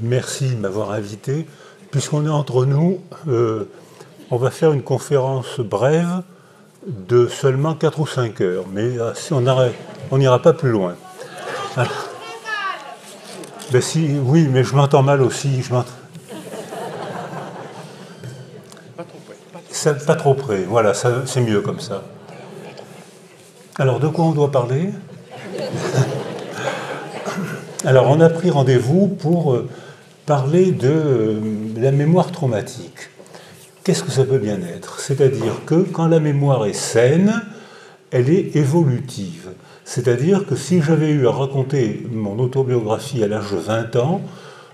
merci de m'avoir invité. Puisqu'on est entre nous, on va faire une conférence brève de seulement 4 ou 5 heures. Mais si on n'ira pas plus loin. Alors, ben si, oui, mais je m'entends mal aussi. Pas trop près. Voilà, c'est mieux comme ça. Alors, de quoi on doit parler? Alors, on a pris rendez-vous pour parler de la mémoire traumatique. Qu'est-ce que ça peut bien être? C'est-à-dire que quand la mémoire est saine, elle est évolutive. C'est-à-dire que si j'avais eu à raconter mon autobiographie à l'âge de 20 ans,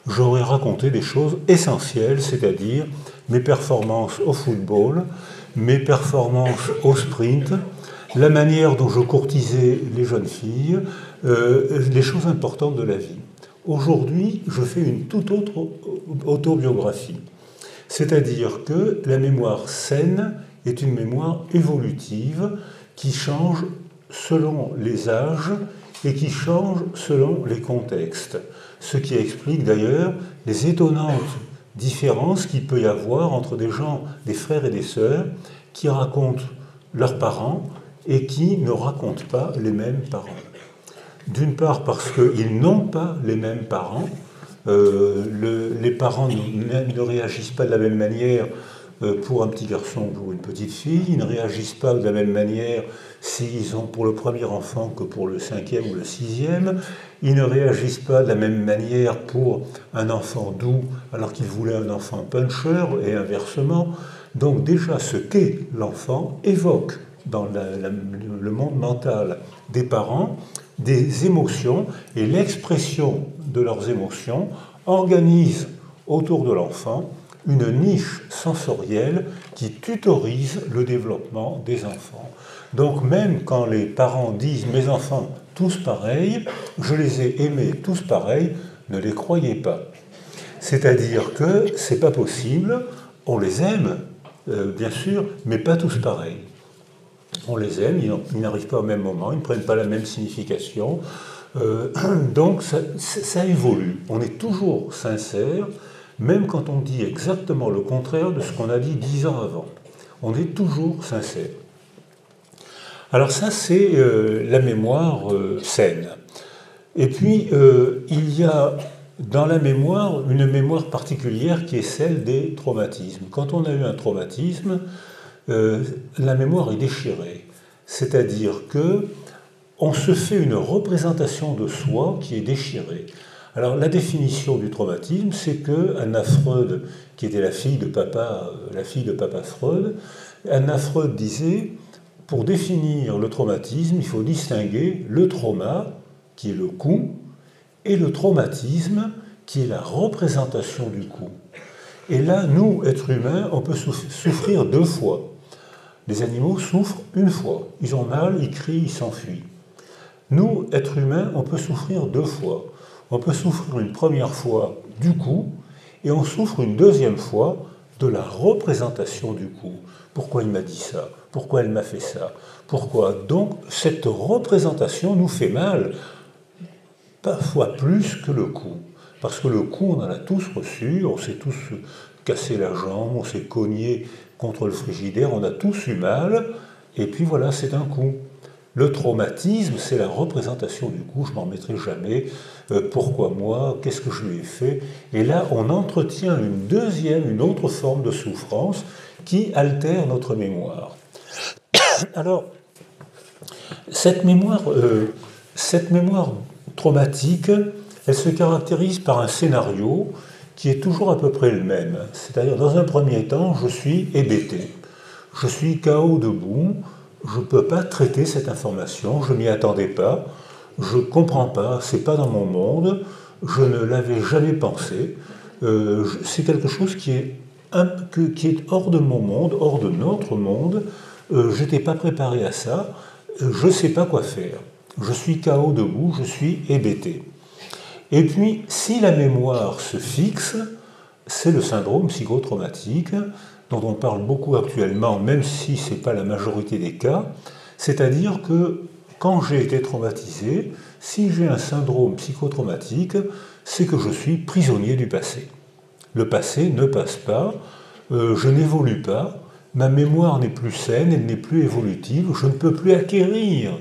j'aurais raconté des choses essentielles, c'est-à-dire mes performances au football, mes performances au sprint, la manière dont je courtisais les jeunes filles, les choses importantes de la vie. Aujourd'hui, je fais une toute autre autobiographie. C'est-à-dire que la mémoire saine est une mémoire évolutive qui change selon les âges et qui change selon les contextes. Ce qui explique d'ailleurs les étonnantes différences qu'il peut y avoir entre des gens, des frères et des sœurs, qui racontent leurs parents et qui ne racontent pas les mêmes parents. D'une part parce qu'ils n'ont pas les mêmes parents, les parents ne réagissent pas de la même manière pour un petit garçon ou pour une petite fille, ils ne réagissent pas de la même manière s'ils ont pour le premier enfant que pour le 5e ou le 6e, ils ne réagissent pas de la même manière pour un enfant doux alors qu'ils voulaient un enfant puncher et inversement. Donc déjà ce qu'est l'enfant évoque dans le monde mental des parents des émotions, et l'expression de leurs émotions organise autour de l'enfant une niche sensorielle qui tutorise le développement des enfants. Donc même quand les parents disent « mes enfants tous pareils, je les ai aimés tous pareils », ne les croyez pas. C'est-à-dire que c'est pas possible, on les aime, bien sûr, mais pas tous pareils. On les aime, ils n'arrivent pas au même moment, ils ne prennent pas la même signification. Donc ça évolue. On est toujours sincère, même quand on dit exactement le contraire de ce qu'on a dit 10 ans avant. On est toujours sincère. Alors ça, c'est la mémoire saine. Et puis, il y a dans la mémoire une mémoire particulière qui est celle des traumatismes. Quand on a eu un traumatisme, la mémoire est déchirée. C'est-à-dire que on se fait une représentation de soi qui est déchirée. Alors la définition du traumatisme, c'est que Anna Freud, qui était la fille de papa Freud, Anna Freud disait, pour définir le traumatisme, il faut distinguer le trauma, qui est le coup, et le traumatisme, qui est la représentation du coup. Et là, nous, êtres humains, on peut souffrir 2 fois. Les animaux souffrent une fois. Ils ont mal, ils crient, ils s'enfuient. Nous, êtres humains, on peut souffrir 2 fois. On peut souffrir une première fois du coup, et on souffre une deuxième fois de la représentation du coup. Pourquoi il m'a dit ça? Pourquoi elle m'a fait ça? Pourquoi? Donc, cette représentation nous fait mal, parfois plus que le coup. Parce que le coup, on en a tous reçu, on s'est tous cassé la jambe, on s'est cogné contre le frigidaire, on a tous eu mal, et puis voilà, c'est un coup. Le traumatisme, c'est la représentation du coup, je m'en remettrai jamais, pourquoi moi, qu'est-ce que je lui ai fait? Et là, on entretient une autre forme de souffrance qui altère notre mémoire. Alors, cette mémoire traumatique, elle se caractérise par un scénario qui est toujours à peu près le même. C'est-à-dire, dans un premier temps, je suis hébété. Je suis KO debout, je ne peux pas traiter cette information, je ne m'y attendais pas, je ne comprends pas, ce n'est pas dans mon monde, je ne l'avais jamais pensé. C'est quelque chose qui est hors de mon monde, hors de notre monde. Je n'étais pas préparé à ça, je ne sais pas quoi faire. Je suis KO debout, je suis hébété. Et puis, si la mémoire se fixe, c'est le syndrome psychotraumatique, dont on parle beaucoup actuellement, même si ce n'est pas la majorité des cas, c'est-à-dire que quand j'ai été traumatisé, si j'ai un syndrome psychotraumatique, c'est que je suis prisonnier du passé. Le passé ne passe pas, je n'évolue pas, ma mémoire n'est plus saine, elle n'est plus évolutive, je ne peux plus acquérir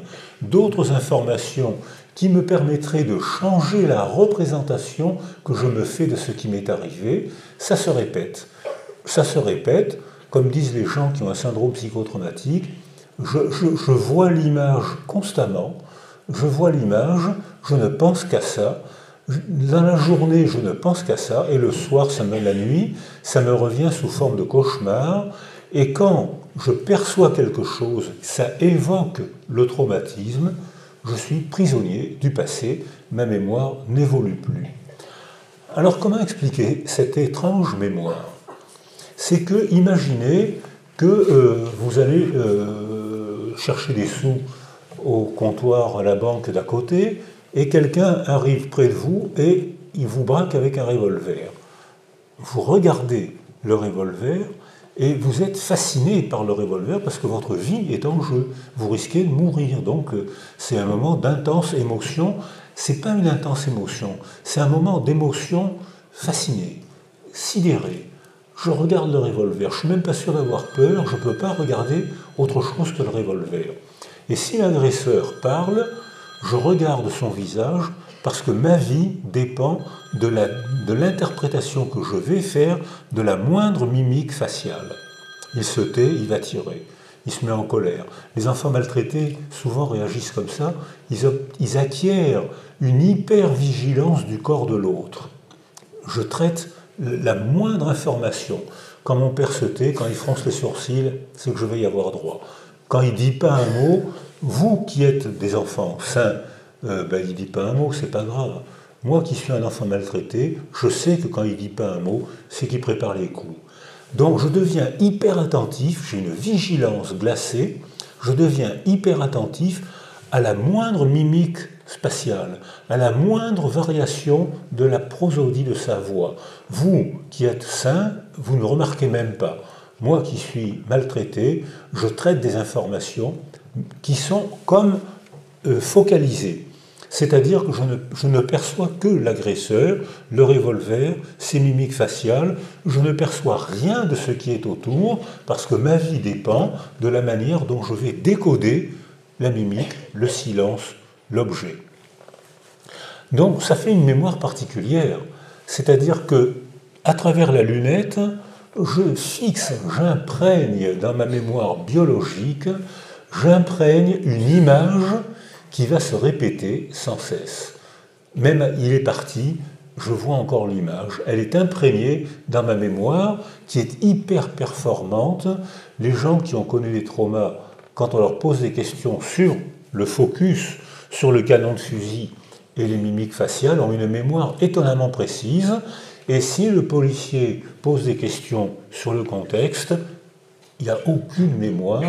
d'autres informations qui me permettraient de changer la représentation que je me fais de ce qui m'est arrivé. Ça se répète. Ça se répète, comme disent les gens qui ont un syndrome psychotraumatique, je vois l'image constamment, je vois l'image, je ne pense qu'à ça. Dans la journée, je ne pense qu'à ça, et le soir, la nuit, ça me revient sous forme de cauchemar. Et quand je perçois quelque chose, ça évoque le traumatisme, je suis prisonnier du passé, ma mémoire n'évolue plus. Alors comment expliquer cette étrange mémoire? C'est que, imaginez que vous allez chercher des sous au comptoir à la banque d'à côté, et quelqu'un arrive près de vous et il vous braque avec un revolver. Vous regardez le revolver et vous êtes fasciné par le revolver parce que votre vie est en jeu. Vous risquez de mourir. Donc c'est un moment d'intense émotion. C'est pas une intense émotion, c'est un moment d'émotion fascinée, sidérée. Je regarde le revolver, je ne suis même pas sûr d'avoir peur, je ne peux pas regarder autre chose que le revolver. Et si l'agresseur parle, je regarde son visage parce que ma vie dépend de l'interprétation que je vais faire de la moindre mimique faciale. Il se tait, il va tirer, il se met en colère. Les enfants maltraités souvent réagissent comme ça, ils acquièrent une hyper-vigilance du corps de l'autre. Je traite la moindre information. Quand mon père se tait, quand il fronce les sourcils, c'est que je vais y avoir droit. Quand il ne dit pas un mot, vous qui êtes des enfants sains, il ne dit pas un mot, c'est pas grave. Moi qui suis un enfant maltraité, je sais que quand il ne dit pas un mot, c'est qu'il prépare les coups. Donc je deviens hyper attentif, j'ai une vigilance glacée, je deviens hyper attentif à la moindre mimique spatiale, à la moindre variation de la prosodie de sa voix. Vous qui êtes sain, vous ne remarquez même pas. Moi qui suis maltraité, je traite des informations qui sont comme focalisées. C'est-à-dire que je ne perçois que l'agresseur, le revolver, ses mimiques faciales. Je ne perçois rien de ce qui est autour parce que ma vie dépend de la manière dont je vais décoder la mimique, le silence, l'objet. Donc ça fait une mémoire particulière. C'est-à-dire que à travers la lunette, je fixe, j'imprègne dans ma mémoire biologique, j'imprègne une image qui va se répéter sans cesse. Même il est parti, je vois encore l'image. Elle est imprégnée dans ma mémoire, qui est hyper performante. Les gens qui ont connu des traumas, quand on leur pose des questions sur le focus, sur le canon de fusil et les mimiques faciales, ont une mémoire étonnamment précise. Et si le policier pose des questions sur le contexte, il n'y a aucune mémoire,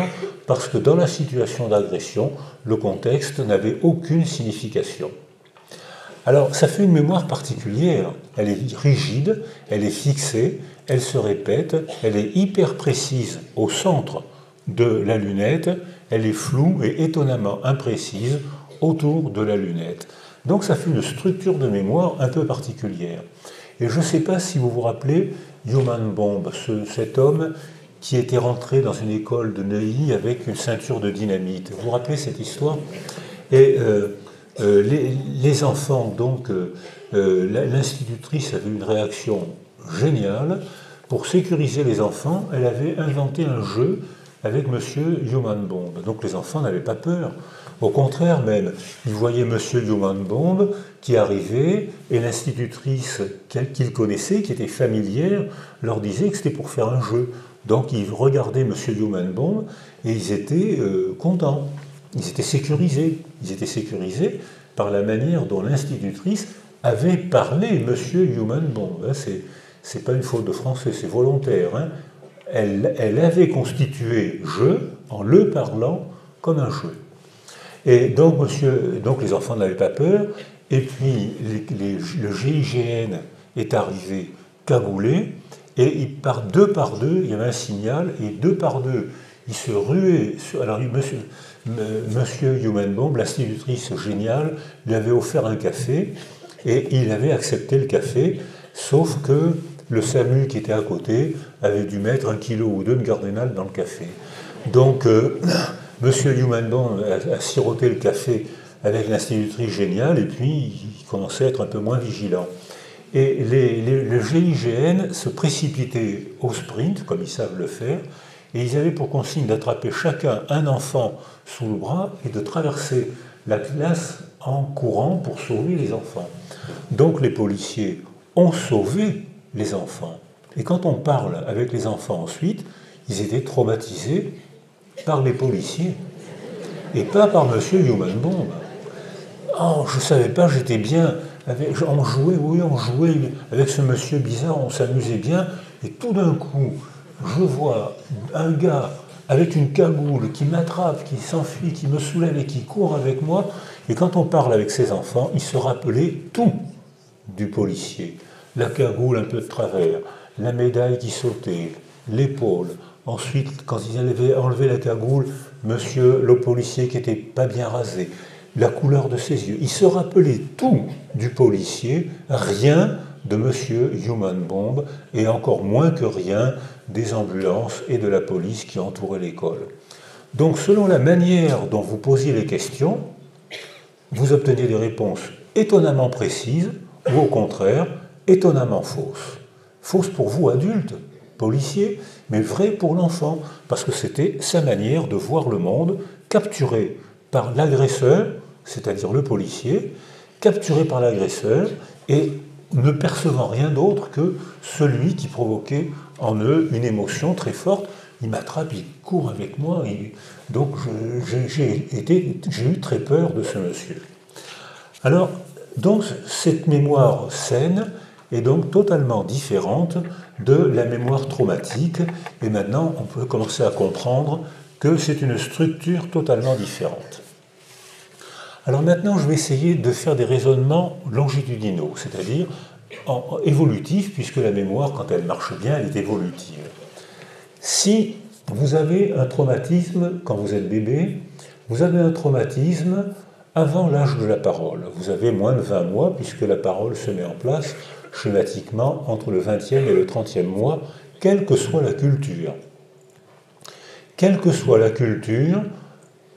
parce que dans la situation d'agression, le contexte n'avait aucune signification. Alors, ça fait une mémoire particulière. Elle est rigide, elle est fixée, elle se répète, elle est hyper précise au centre de la lunette, elle est floue et étonnamment imprécise autour de la lunette. Donc, ça fait une structure de mémoire un peu particulière. Et je ne sais pas si vous vous rappelez Human Bomb, cet homme qui était rentré dans une école de Neuilly avec une ceinture de dynamite. Vous vous rappelez cette histoire? Et les enfants, donc, l'institutrice avait une réaction géniale. Pour sécuriser les enfants, elle avait inventé un jeu avec Monsieur Human Bomb. Donc les enfants n'avaient pas peur. Au contraire même, ils voyaient Monsieur Human Bomb qui arrivait et l'institutrice qu'ils connaissaient, qui était familière, leur disait que c'était pour faire un jeu. Donc ils regardaient Monsieur Human Bomb et ils étaient contents. Ils étaient sécurisés. Ils étaient sécurisés par la manière dont l'institutrice avait parlé Monsieur Human Bomb. C'est pas une faute de français, c'est volontaire. Hein. Elle avait constitué jeu en le parlant comme un jeu. Et donc les enfants n'avaient pas peur. Et puis le GIGN est arrivé cagoulé. Et par deux, il y avait un signal, et deux par deux, il se ruait. Alors, Monsieur Human Bomb, l'institutrice géniale, lui avait offert un café, et il avait accepté le café, sauf que le SAMU qui était à côté avait dû mettre 1 kilo ou 2 de Gardénal dans le café. Donc, Monsieur Humanbond a siroté le café avec l'institutrice géniale, et puis il commençait à être un peu moins vigilant. Et le GIGN se précipitait au sprint, comme ils savent le faire, et ils avaient pour consigne d'attraper chacun un enfant sous le bras et de traverser la classe en courant pour sauver les enfants. Donc les policiers ont sauvé les enfants. Et quand on parle avec les enfants ensuite, ils étaient traumatisés par les policiers et pas par Monsieur Humanbond. Oh, je ne savais pas, j'étais bien. On jouait avec ce monsieur bizarre, on s'amusait bien, et tout d'un coup, je vois un gars avec une cagoule qui m'attrape, qui s'enfuit, qui me soulève et qui court avec moi. Et quand on parle avec ses enfants, il se rappelait tout du policier. La cagoule un peu de travers, la médaille qui sautait, l'épaule. Ensuite, quand ils avaient enlevé la cagoule, monsieur le policier qui n'était pas bien rasé, la couleur de ses yeux. Il se rappelait tout du policier, rien de monsieur Humanbond, et encore moins que rien des ambulances et de la police qui entouraient l'école. Donc, selon la manière dont vous posiez les questions, vous obteniez des réponses étonnamment précises, ou au contraire, étonnamment fausses. Fausses pour vous, adultes, policiers, mais vraies pour l'enfant, parce que c'était sa manière de voir le monde, capturé par l'agresseur, c'est-à-dire le policier, capturé par l'agresseur et ne percevant rien d'autre que celui qui provoquait en eux une émotion très forte. Il m'attrape, il court avec moi, donc j'ai eu très peur de ce monsieur. Alors, donc, cette mémoire saine est donc totalement différente de la mémoire traumatique, et maintenant on peut commencer à comprendre que c'est une structure totalement différente. Alors maintenant, je vais essayer de faire des raisonnements longitudinaux, c'est-à-dire évolutifs, puisque la mémoire, quand elle marche bien, elle est évolutive. Si vous avez un traumatisme quand vous êtes bébé, vous avez un traumatisme avant l'âge de la parole. Vous avez moins de 20 mois, puisque la parole se met en place schématiquement entre le 20e et le 30e mois, quelle que soit la culture. Quelle que soit la culture,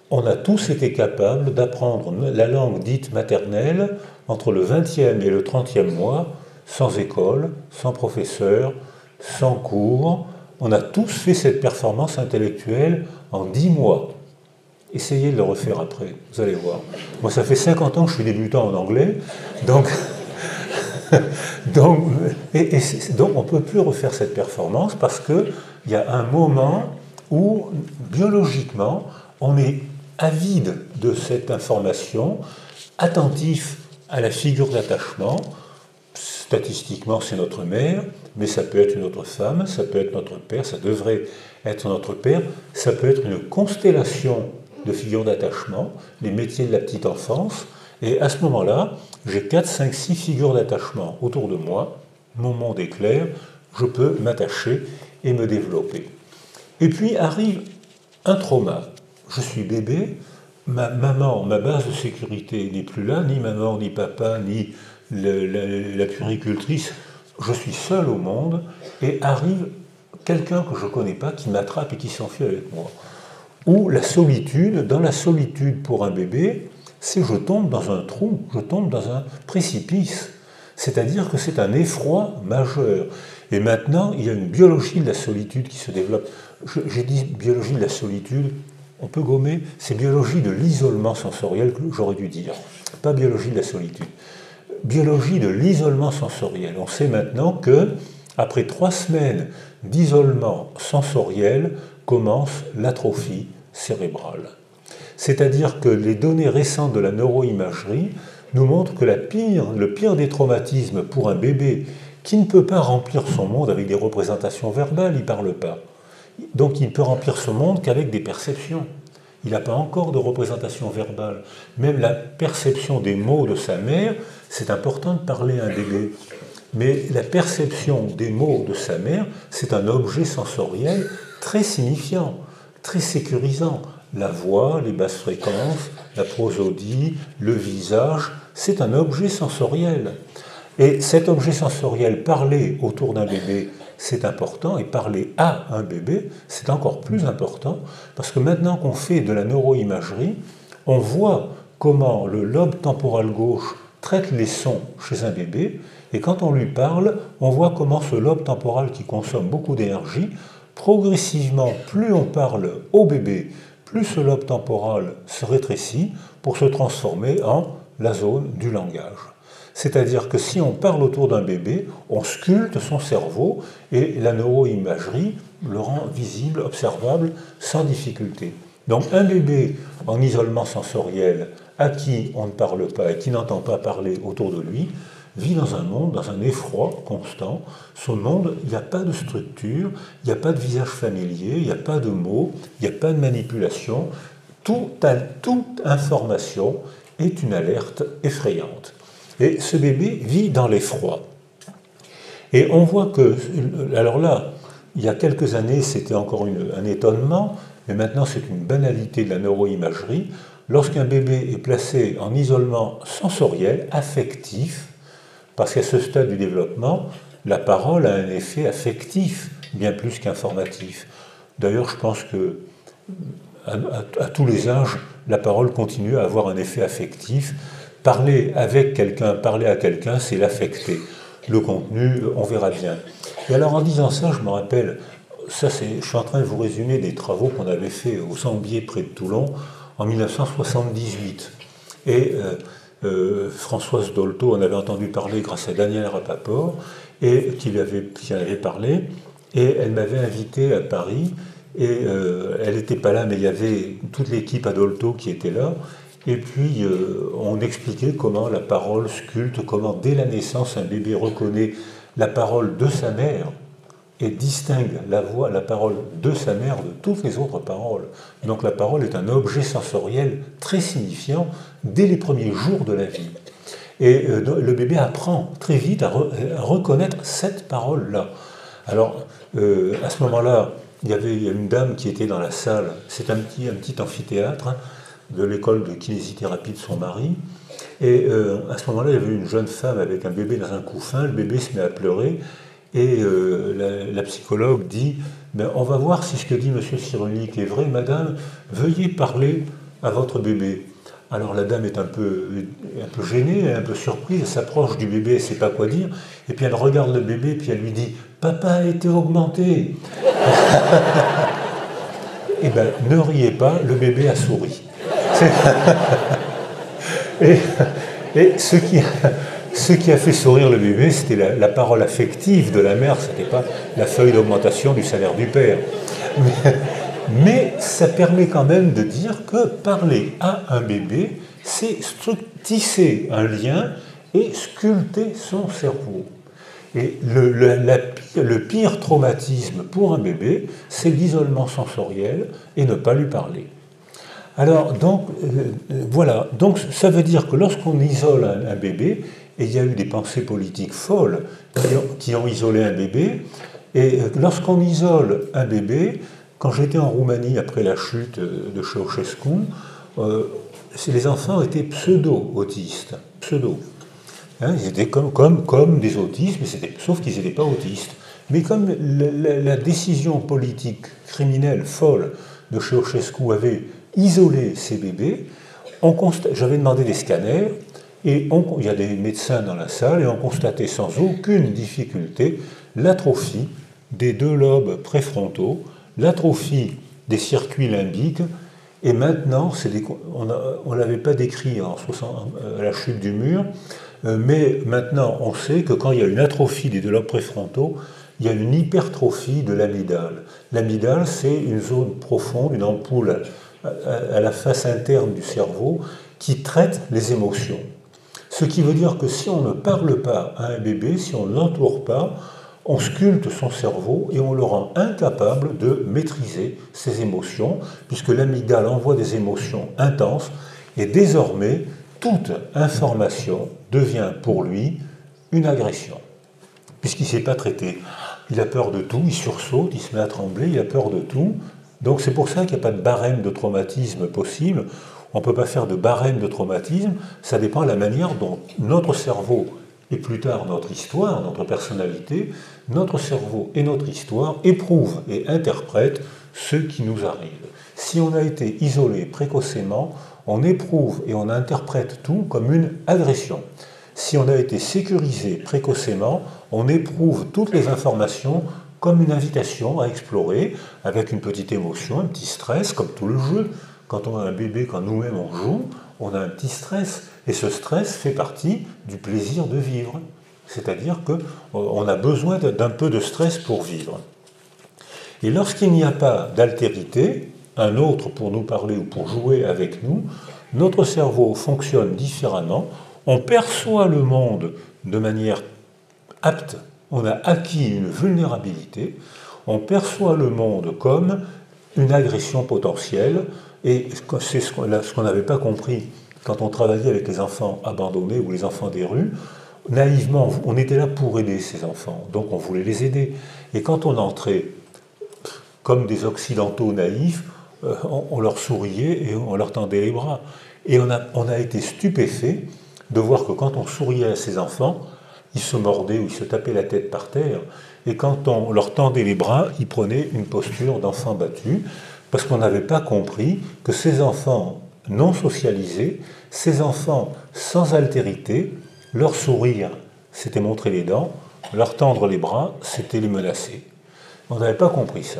on a tous été capables d'apprendre la langue dite maternelle entre le 20e et le 30e mois, sans école, sans professeur, sans cours. On a tous fait cette performance intellectuelle en 10 mois. Essayez de le refaire après, vous allez voir. Moi, ça fait 50 ans que je suis débutant en anglais, donc on ne peut plus refaire cette performance parce qu'il y a un moment où, biologiquement, on est avide de cette information, attentif à la figure d'attachement. Statistiquement, c'est notre mère, mais ça peut être une autre femme, ça peut être notre père, ça devrait être notre père, ça peut être une constellation de figures d'attachement, les métiers de la petite enfance, et à ce moment-là, j'ai 4, 5, 6 figures d'attachement autour de moi, mon monde est clair, je peux m'attacher et me développer. Et puis arrive un trauma. Je suis bébé, ma maman, ma base de sécurité n'est plus là, ni maman, ni papa, ni la puéricultrice, je suis seul au monde, et arrive quelqu'un que je ne connais pas qui m'attrape et qui s'enfuit avec moi. Ou la solitude, dans la solitude pour un bébé, c'est je tombe dans un trou, je tombe dans un précipice. C'est-à-dire que c'est un effroi majeur. Et maintenant, il y a une biologie de la solitude qui se développe. J'ai dit biologie de la solitude, on peut gommer, c'est biologie de l'isolement sensoriel que j'aurais dû dire, pas biologie de la solitude. Biologie de l'isolement sensoriel. On sait maintenant que, après 3 semaines d'isolement sensoriel, commence l'atrophie cérébrale. C'est-à-dire que les données récentes de la neuroimagerie nous montrent que le pire des traumatismes pour un bébé qui ne peut pas remplir son monde avec des représentations verbales, il ne parle pas. Donc il ne peut remplir son monde qu'avec des perceptions. Il n'a pas encore de représentation verbale. Même la perception des mots de sa mère, c'est important de parler à un bébé. Mais la perception des mots de sa mère, c'est un objet sensoriel très signifiant, très sécurisant. La voix, les basses fréquences, la prosodie, le visage, c'est un objet sensoriel. Et cet objet sensoriel, parler autour d'un bébé, c'est important, et parler à un bébé, c'est encore plus important, parce que maintenant qu'on fait de la neuroimagerie, on voit comment le lobe temporal gauche traite les sons chez un bébé, et quand on lui parle, on voit comment ce lobe temporal qui consomme beaucoup d'énergie, progressivement, plus on parle au bébé, plus ce lobe temporal se rétrécit pour se transformer en la zone du langage. C'est-à-dire que si on parle autour d'un bébé, on sculpte son cerveau et la neuroimagerie le rend visible, observable, sans difficulté. Donc un bébé en isolement sensoriel à qui on ne parle pas et qui n'entend pas parler autour de lui, vit dans un monde, dans un effroi constant. Ce monde, il n'y a pas de structure, il n'y a pas de visage familier, il n'y a pas de mots, il n'y a pas de manipulation. Toute information est une alerte effrayante. Et ce bébé vit dans l'effroi. Et on voit que, alors là, il y a quelques années, c'était encore un étonnement, mais maintenant c'est une banalité de la neuroimagerie. Lorsqu'un bébé est placé en isolement sensoriel, affectif, parce qu'à ce stade du développement, la parole a un effet affectif, bien plus qu'informatif. D'ailleurs, je pense que à tous les âges, la parole continue à avoir un effet affectif. Parler avec quelqu'un, parler à quelqu'un, c'est l'affecter. Le contenu, on verra bien. Et alors, en disant ça, je me rappelle, je suis en train de vous résumer des travaux qu'on avait fait au Sambier, près de Toulon, en 1978. Et Françoise Dolto en avait entendu parler grâce à Daniel Rapaport, et qui en avait parlé, et elle m'avait invité à Paris, et elle n'était pas là, mais il y avait toute l'équipe à Dolto qui était là, et puis on expliquait comment la parole sculpte, comment dès la naissance un bébé reconnaît la parole de sa mère, et distingue la parole de sa mère de toutes les autres paroles. Donc la parole est un objet sensoriel très signifiant dès les premiers jours de la vie. Et le bébé apprend très vite à reconnaître cette parole-là. Alors, à ce moment-là, il y avait une dame qui était dans la salle, c'est un petit amphithéâtre de l'école de kinésithérapie de son mari, et à ce moment-là, il y avait une jeune femme avec un bébé dans un couffin, le bébé se met à pleurer, et la psychologue dit ben, on va voir si ce que dit M. Cyrulnik est vrai, madame, veuillez parler à votre bébé. Alors la dame est un peu gênée, un peu surprise, elle s'approche du bébé, elle ne sait pas quoi dire, et puis elle regarde le bébé, puis elle lui dit papa a été augmenté. Eh bien, ne riez pas, le bébé a souri. et ce qui a fait sourire le bébé, c'était la parole affective de la mère, ce n'était pas la feuille d'augmentation du salaire du père. Mais ça permet quand même de dire que parler à un bébé, c'est tisser un lien et sculpter son cerveau. Et le pire traumatisme pour un bébé, c'est l'isolement sensoriel et ne pas lui parler. Alors, donc, voilà. Donc, ça veut dire que lorsqu'on isole un bébé, et il y a eu des pensées politiques folles qui ont isolé un bébé, et lorsqu'on isole un bébé, quand j'étais en Roumanie après la chute de Ceausescu, les enfants étaient pseudo-autistes. Pseudo. Hein, ils étaient comme des autistes, sauf qu'ils n'étaient pas autistes. Mais comme la décision politique criminelle folle de Ceausescu avait isolé ces bébés, j'avais demandé des scanners, et il y a des médecins dans la salle, et on constatait sans aucune difficulté l'atrophie des deux lobes préfrontaux, l'atrophie des circuits limbiques, et maintenant, on ne l'avait pas décrit à la chute du mur, mais maintenant on sait que quand il y a une atrophie des deux lobes préfrontaux, il y a une hypertrophie de l'amygdale. L'amygdale, c'est une zone profonde, une ampoule à la face interne du cerveau qui traite les émotions. Ce qui veut dire que si on ne parle pas à un bébé, si on ne l'entoure pas, on sculpte son cerveau et on le rend incapable de maîtriser ses émotions, puisque l'amygdale envoie des émotions intenses, et désormais, toute information devient pour lui une agression, puisqu'il ne sait pas traiter. Il a peur de tout, il sursaute, il se met à trembler, il a peur de tout. Donc c'est pour ça qu'il n'y a pas de barème de traumatisme possible. On ne peut pas faire de barème de traumatisme, ça dépend de la manière dont notre cerveau, et plus tard notre histoire, notre personnalité, notre cerveau et notre histoire éprouvent et interprètent ce qui nous arrive. Si on a été isolé précocement, on éprouve et on interprète tout comme une agression. Si on a été sécurisé précocement, on éprouve toutes les informations comme une invitation à explorer, avec une petite émotion, un petit stress, comme tout le jeu. Quand on a un bébé, quand nous-mêmes on joue, on a un petit stress, et ce stress fait partie du plaisir de vivre. C'est-à-dire qu'on a besoin d'un peu de stress pour vivre. Et lorsqu'il n'y a pas d'altérité, un autre pour nous parler ou pour jouer avec nous, notre cerveau fonctionne différemment, on perçoit le monde de manière apte, on a acquis une vulnérabilité, on perçoit le monde comme une agression potentielle, et c'est ce qu'on n'avait pas compris quand on travaillait avec les enfants abandonnés ou les enfants des rues. Naïvement, on était là pour aider ces enfants, donc on voulait les aider. Et quand on entrait, comme des occidentaux naïfs, on leur souriait et on leur tendait les bras. Et on a été stupéfait de voir que quand on souriait à ces enfants, ils se mordaient ou ils se tapaient la tête par terre. Et quand on leur tendait les bras, ils prenaient une posture d'enfant battu, parce qu'on n'avait pas compris que ces enfants non socialisés, ces enfants sans altérité, leur sourire, c'était montrer les dents, leur tendre les bras, c'était les menacer. On n'avait pas compris ça.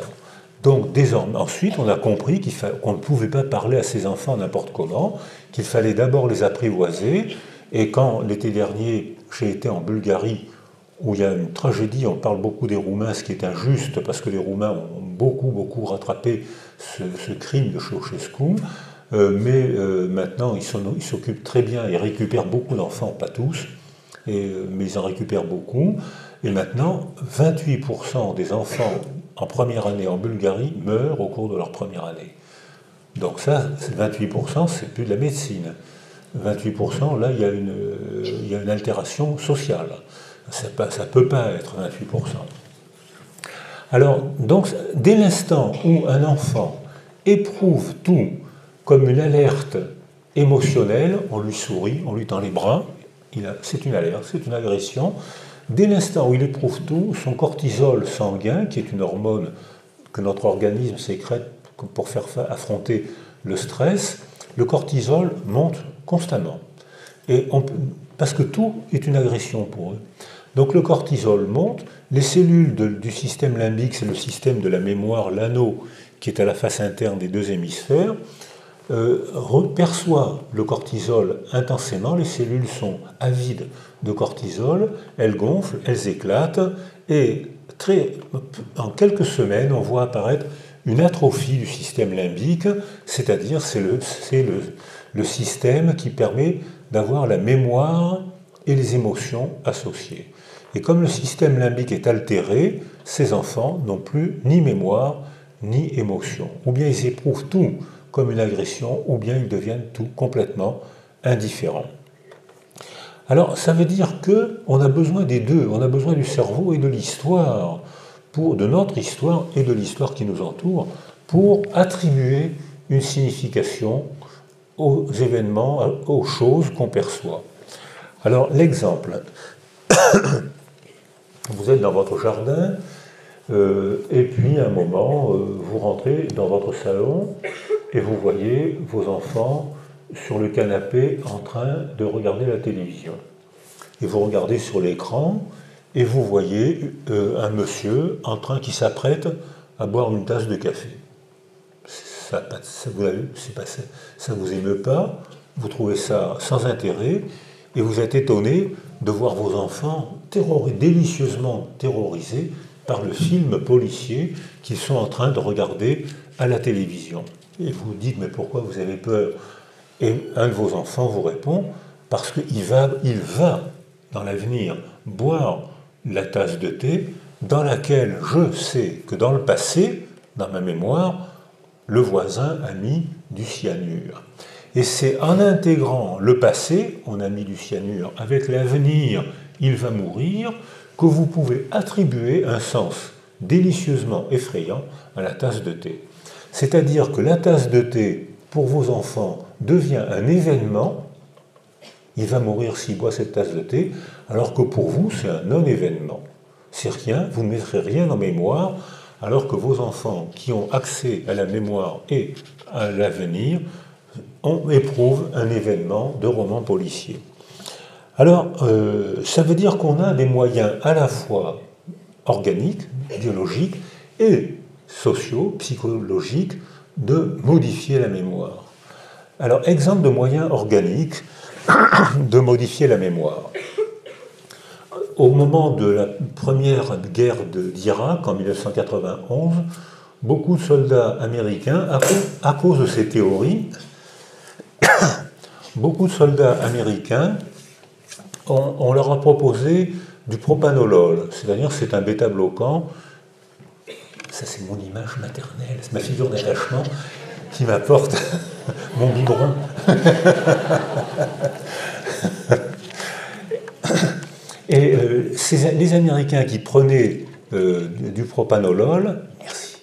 Donc désormais, ensuite, on a compris qu'on ne pouvait pas parler à ces enfants n'importe comment, qu'il fallait d'abord les apprivoiser. Et quand l'été dernier, j'ai été en Bulgarie, où il y a une tragédie, on parle beaucoup des Roumains, ce qui est injuste, parce que les Roumains ont beaucoup rattrapé ce crime de Ceausescu, mais maintenant ils s'occupent très bien, ils récupèrent beaucoup d'enfants, pas tous, mais ils en récupèrent beaucoup. Et maintenant, 28% des enfants en première année en Bulgarie meurent au cours de leur première année. Donc ça, 28%, c'est plus de la médecine. 28%, là, il y a une altération sociale. Ça ne peut pas être 28%. Alors, donc, dès l'instant où un enfant éprouve tout comme une alerte émotionnelle, on lui sourit, on lui tend les bras, c'est une alerte, c'est une agression. Dès l'instant où il éprouve tout, son cortisol sanguin, qui est une hormone que notre organisme sécrète pour faire affronter le stress, le cortisol monte constamment. Parce que tout est une agression pour eux. Donc le cortisol monte, les cellules du système limbique, c'est le système de la mémoire, l'anneau qui est à la face interne des deux hémisphères, perçoit le cortisol intensément, les cellules sont avides de cortisol, elles gonflent, elles éclatent, et en quelques semaines, on voit apparaître une atrophie du système limbique, c'est-à-dire c'est le système qui permet d'avoir la mémoire et les émotions associées. Et comme le système limbique est altéré, ces enfants n'ont plus ni mémoire ni émotion. Ou bien ils éprouvent tout comme une agression, ou bien ils deviennent tout complètement indifférents. Alors ça veut dire qu'on a besoin des deux, on a besoin du cerveau et de l'histoire, de notre histoire et de l'histoire qui nous entoure, pour attribuer une signification aux événements, aux choses qu'on perçoit. Alors l'exemple, vous êtes dans votre jardin, et puis à un moment, vous rentrez dans votre salon et vous voyez vos enfants sur le canapé en train de regarder la télévision. Et vous regardez sur l'écran et vous voyez un monsieur qui s'apprête à boire une tasse de café. Ça vous émeut pas, vous trouvez ça sans intérêt, et vous êtes étonné de voir vos enfants délicieusement terrorisés par le film policier qu'ils sont en train de regarder à la télévision. Et vous vous dites, mais pourquoi vous avez peur? Et un de vos enfants vous répond, parce qu'il va dans l'avenir boire la tasse de thé dans laquelle je sais que dans le passé, dans ma mémoire, le voisin a mis du cyanure. Et c'est en intégrant le passé, on a mis du cyanure, avec l'avenir, il va mourir, que vous pouvez attribuer un sens délicieusement effrayant à la tasse de thé. C'est-à-dire que la tasse de thé, pour vos enfants, devient un événement, il va mourir s'il boit cette tasse de thé, alors que pour vous, c'est un non-événement. C'est rien, vous ne mettrez rien en mémoire, alors que vos enfants qui ont accès à la mémoire et à l'avenir éprouvent un événement de roman policier. Alors, ça veut dire qu'on a des moyens à la fois organiques, biologiques, et sociaux, psychologiques, de modifier la mémoire. Alors, exemple de moyens organiques de modifier la mémoire. Au moment de la première guerre d'Irak, en 1991, beaucoup de soldats américains, à cause de ces théories, beaucoup de soldats américains, on leur a proposé du propanolol, c'est-à-dire c'est un bêta-bloquant. Ça, c'est mon image maternelle, c'est ma figure d'attachement qui m'apporte mon biberon. Et les Américains qui prenaient du propanolol, merci,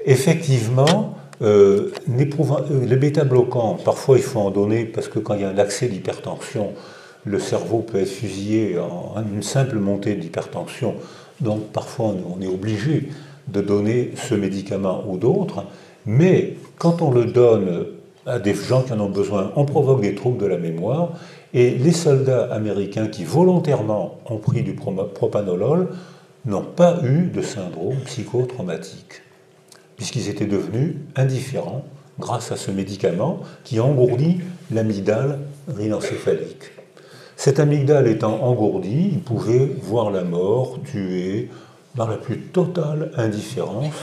effectivement, le bêta-bloquant, parfois il faut en donner parce que quand il y a un accès d'hypertension, le cerveau peut être fusillé en une simple montée d'hypertension, donc parfois on est obligé de donner ce médicament ou d'autres, mais quand on le donne à des gens qui en ont besoin, on provoque des troubles de la mémoire, et les soldats américains qui volontairement ont pris du propanolol n'ont pas eu de syndrome psychotraumatique, puisqu'ils étaient devenus indifférents grâce à ce médicament qui engourdit l'amygdale rhinencéphalique. Cette amygdale étant engourdie, ils pouvaient voir la mort, tuer, dans la plus totale indifférence.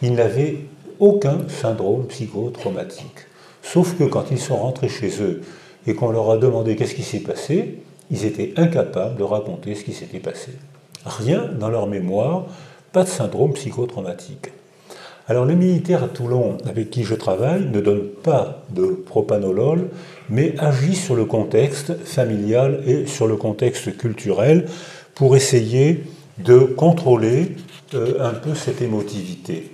Ils n'avaient aucun syndrome psychotraumatique. Sauf que quand ils sont rentrés chez eux et qu'on leur a demandé qu'est-ce qui s'est passé, ils étaient incapables de raconter ce qui s'était passé. Rien dans leur mémoire, pas de syndrome psychotraumatique. Alors les militaires à Toulon avec qui je travaille ne donnent pas de propanolol, mais agissent sur le contexte familial et sur le contexte culturel pour essayer de contrôler un peu cette émotivité.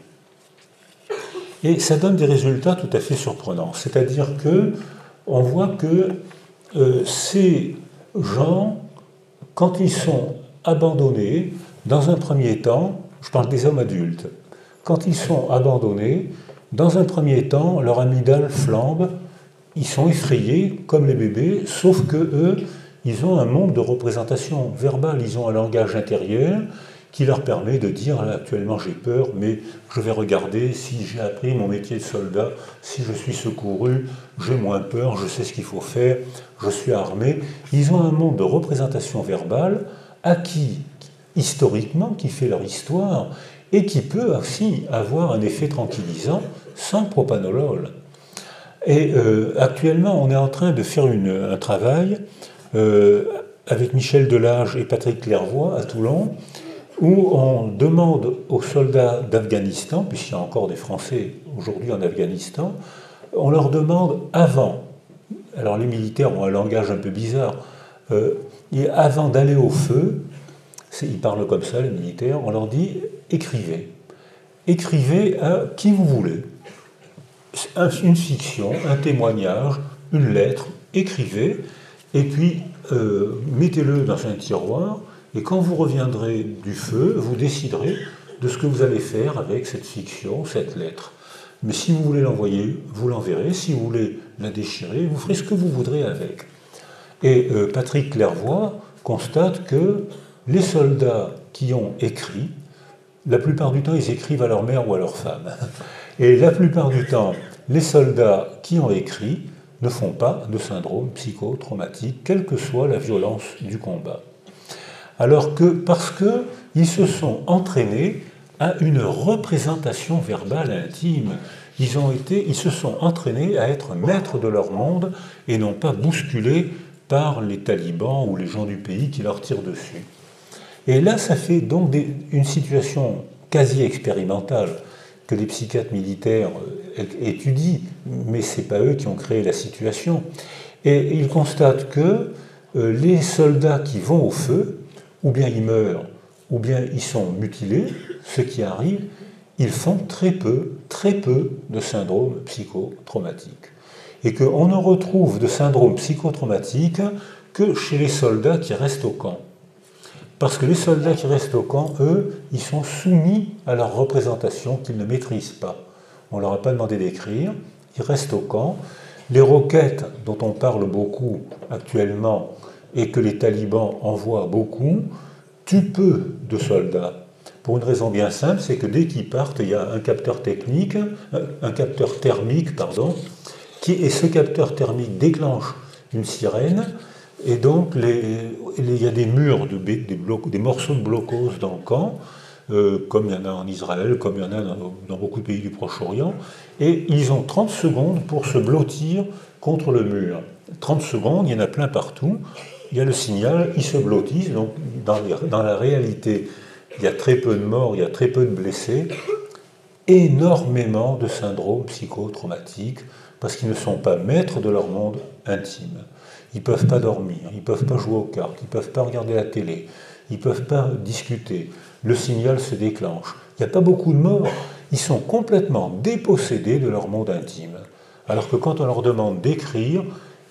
Et ça donne des résultats tout à fait surprenants. C'est-à-dire que on voit que ces gens, quand ils sont abandonnés, dans un premier temps, je parle des hommes adultes, quand ils sont abandonnés, dans un premier temps, leur amygdale flambe, ils sont effrayés comme les bébés, sauf que eux, ils ont un monde de représentation verbale, ils ont un langage intérieur qui leur permet de dire là, actuellement j'ai peur, mais je vais regarder si j'ai appris mon métier de soldat, si je suis secouru, j'ai moins peur, je sais ce qu'il faut faire, je suis armé. Ils ont un monde de représentation verbale acquis historiquement, qui fait leur histoire, et qui peut aussi avoir un effet tranquillisant sans propanolol. Et actuellement, on est en train de faire un travail avec Michel Delage et Patrick Clairvoy à Toulon, où on demande aux soldats d'Afghanistan, puisqu'il y a encore des Français aujourd'hui en Afghanistan, on leur demande avant, alors les militaires ont un langage un peu bizarre, et avant d'aller au feu, ils parlent comme ça les militaires, on leur dit écrivez. Écrivez à qui vous voulez. Une fiction, un témoignage, une lettre, écrivez, et puis mettez-le dans un tiroir, et quand vous reviendrez du feu, vous déciderez de ce que vous allez faire avec cette fiction, cette lettre. Mais si vous voulez l'envoyer, vous l'enverrez. Si vous voulez la déchirer, vous ferez ce que vous voudrez avec. Et Patrick Clairvoy constate que les soldats qui ont écrit, la plupart du temps, ils écrivent à leur mère ou à leur femme. Et la plupart du temps, les soldats qui ont écrit ne font pas de syndrome psychotraumatique, quelle que soit la violence du combat. Alors que, parce qu'ils se sont entraînés à une représentation verbale intime, ils se sont entraînés à être maîtres de leur monde et non pas bousculés par les talibans ou les gens du pays qui leur tirent dessus. Et là, ça fait donc une situation quasi expérimentale que les psychiatres militaires étudient, mais ce n'est pas eux qui ont créé la situation. Et ils constatent que les soldats qui vont au feu, ou bien ils meurent, ou bien ils sont mutilés, ce qui arrive, ils font très peu de syndrome psychotraumatique. et qu'on ne retrouve de syndrome psychotraumatique que chez les soldats qui restent au camp. Parce que les soldats qui restent au camp, eux, ils sont soumis à leur représentation qu'ils ne maîtrisent pas. On ne leur a pas demandé d'écrire, ils restent au camp. Les roquettes dont on parle beaucoup actuellement et que les talibans envoient beaucoup, tuent peu de soldats. Pour une raison bien simple, c'est que dès qu'ils partent, il y a un capteur thermique, et ce capteur thermique déclenche une sirène, et donc il y a des murs, des morceaux de blocos dans le camp, comme il y en a en Israël, comme il y en a dans beaucoup de pays du Proche-Orient, et ils ont 30 secondes pour se blottir contre le mur. 30 secondes, il y en a plein partout, il y a le signal, ils se blottissent, donc dans la réalité, il y a très peu de morts, il y a très peu de blessés, énormément de syndromes psychotraumatiques, parce qu'ils ne sont pas maîtres de leur monde intime. Ils ne peuvent pas dormir, ils ne peuvent pas jouer aux cartes, ils ne peuvent pas regarder la télé, ils ne peuvent pas discuter. Le signal se déclenche. Il n'y a pas beaucoup de morts, ils sont complètement dépossédés de leur monde intime. Alors que quand on leur demande d'écrire,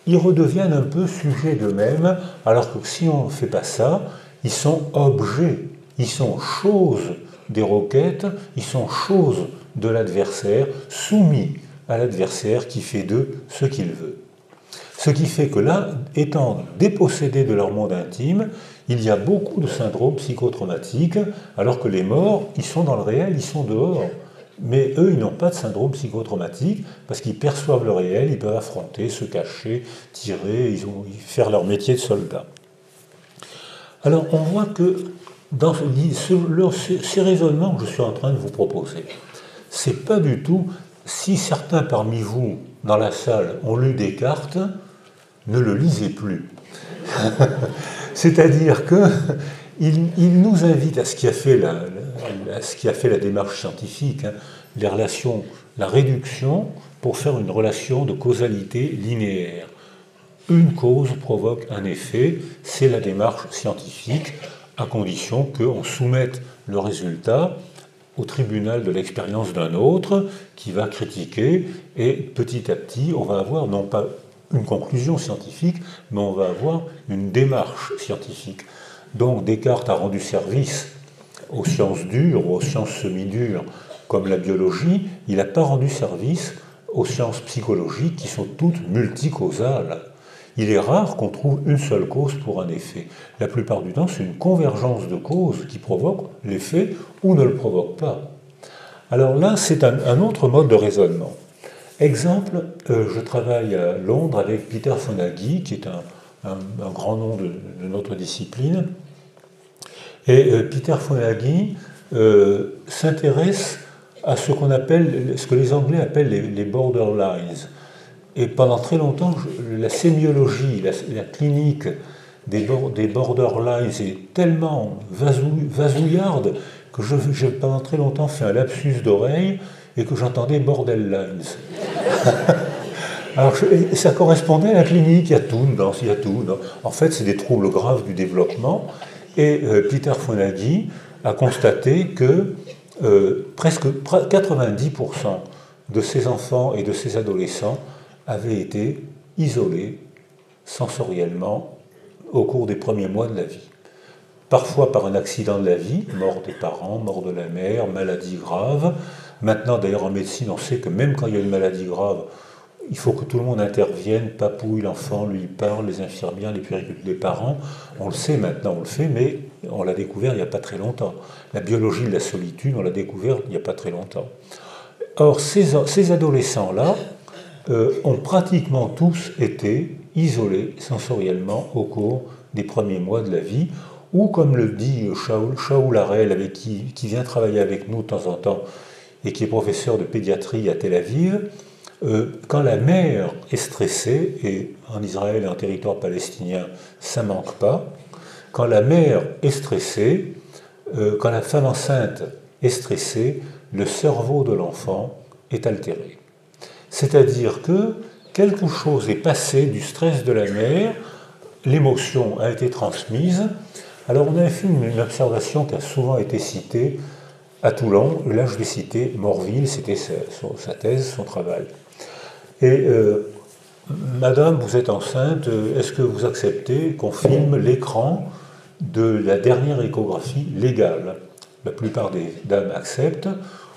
ils redeviennent un peu sujets d'eux-mêmes, alors que si on ne fait pas ça, ils sont objets, ils sont choses des roquettes, ils sont choses de l'adversaire, soumis à l'adversaire qui fait d'eux ce qu'il veut. Ce qui fait que là, étant dépossédés de leur monde intime, il y a beaucoup de syndromes psychotraumatiques, alors que les morts, ils sont dans le réel, ils sont dehors. Mais eux, ils n'ont pas de syndrome psychotraumatique, parce qu'ils perçoivent le réel, ils peuvent affronter, se cacher, tirer, faire leur métier de soldat. Alors on voit que dans ces raisonnements que je suis en train de vous proposer, c'est pas du tout, si certains parmi vous, dans la salle, ont lu Descartes, ne le lisez plus. C'est-à-dire qu'il nous invite à ce qui a fait la démarche scientifique, hein, les relations, la réduction pour faire une relation de causalité linéaire. Une cause provoque un effet, c'est la démarche scientifique, à condition qu'on soumette le résultat au tribunal de l'expérience d'un autre qui va critiquer, et petit à petit, on va avoir non pas une conclusion scientifique, mais on va avoir une démarche scientifique. Donc Descartes a rendu service aux sciences dures ou aux sciences semi-dures, comme la biologie, il n'a pas rendu service aux sciences psychologiques qui sont toutes multicausales. Il est rare qu'on trouve une seule cause pour un effet. La plupart du temps, c'est une convergence de causes qui provoque l'effet ou ne le provoque pas. Alors là, c'est un autre mode de raisonnement. Exemple, je travaille à Londres avec Peter Fonagy, qui est un grand nom de notre discipline. Et Peter Fonagy s'intéresse à ce que les Anglais appellent les borderlines. Et pendant très longtemps, la sémiologie, la clinique des borderlines est tellement vasouillarde que j'ai pendant très longtemps fait un lapsus d'oreille et que j'entendais bordel lines. Alors ça correspondait à la clinique, il y a tout dedans, il y a tout. En fait, c'est des troubles graves du développement. Et Peter Fonagy a constaté que presque 90% de ces enfants et de ces adolescents avaient été isolés sensoriellement au cours des premiers mois de la vie. Parfois par un accident de la vie, mort des parents, mort de la mère, maladie grave. Maintenant, d'ailleurs, en médecine, on sait que même quand il y a une maladie grave, il faut que tout le monde intervienne, papouille l'enfant, lui parle, les infirmières, les puériculteurs, les parents. On le sait maintenant, on le fait, mais on l'a découvert il n'y a pas très longtemps. La biologie de la solitude, on l'a découvert il n'y a pas très longtemps. Or, ces adolescents-là ont pratiquement tous été isolés sensoriellement au cours des premiers mois de la vie, ou comme le dit Shaul Harel, qui vient travailler avec nous de temps en temps, et qui est professeur de pédiatrie à Tel Aviv, quand la mère est stressée, et en Israël et en territoire palestinien, ça ne manque pas, quand la mère est stressée, quand la femme enceinte est stressée, le cerveau de l'enfant est altéré. C'est-à-dire que quelque chose est passé du stress de la mère, l'émotion a été transmise. Alors on a fait une observation qui a souvent été citée à Toulon, là je l'ai cité, Morville, c'était sa thèse, son travail. Et Madame, vous êtes enceinte, est-ce que vous acceptez qu'on filme l'écran de la dernière échographie légale? La plupart des dames acceptent,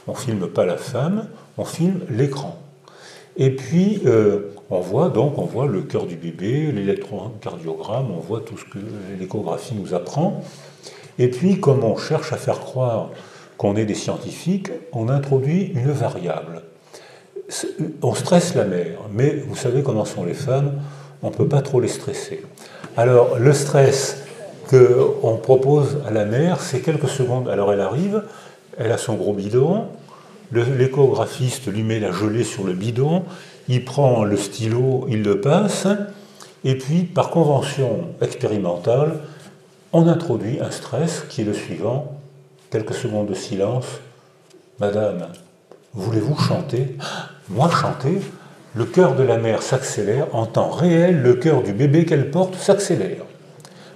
on ne filme pas la femme, on filme l'écran. Et puis, on voit le cœur du bébé, l'électrocardiogramme, on voit tout ce que l'échographie nous apprend. Et puis, comme on cherche à faire croire qu'on est des scientifiques, on introduit une variable. On stresse la mère, mais vous savez comment sont les femmes, on ne peut pas trop les stresser. Alors, le stress qu'on propose à la mère, c'est quelques secondes. Alors, elle arrive, elle a son gros bidon, l'échographiste lui met la gelée sur le bidon, il prend le stylo, il le passe, et puis, par convention expérimentale, on introduit un stress qui est le suivant. Quelques secondes de silence. Madame, voulez-vous chanter? Moi, chanter? Le cœur de la mère s'accélère. En temps réel, le cœur du bébé qu'elle porte s'accélère.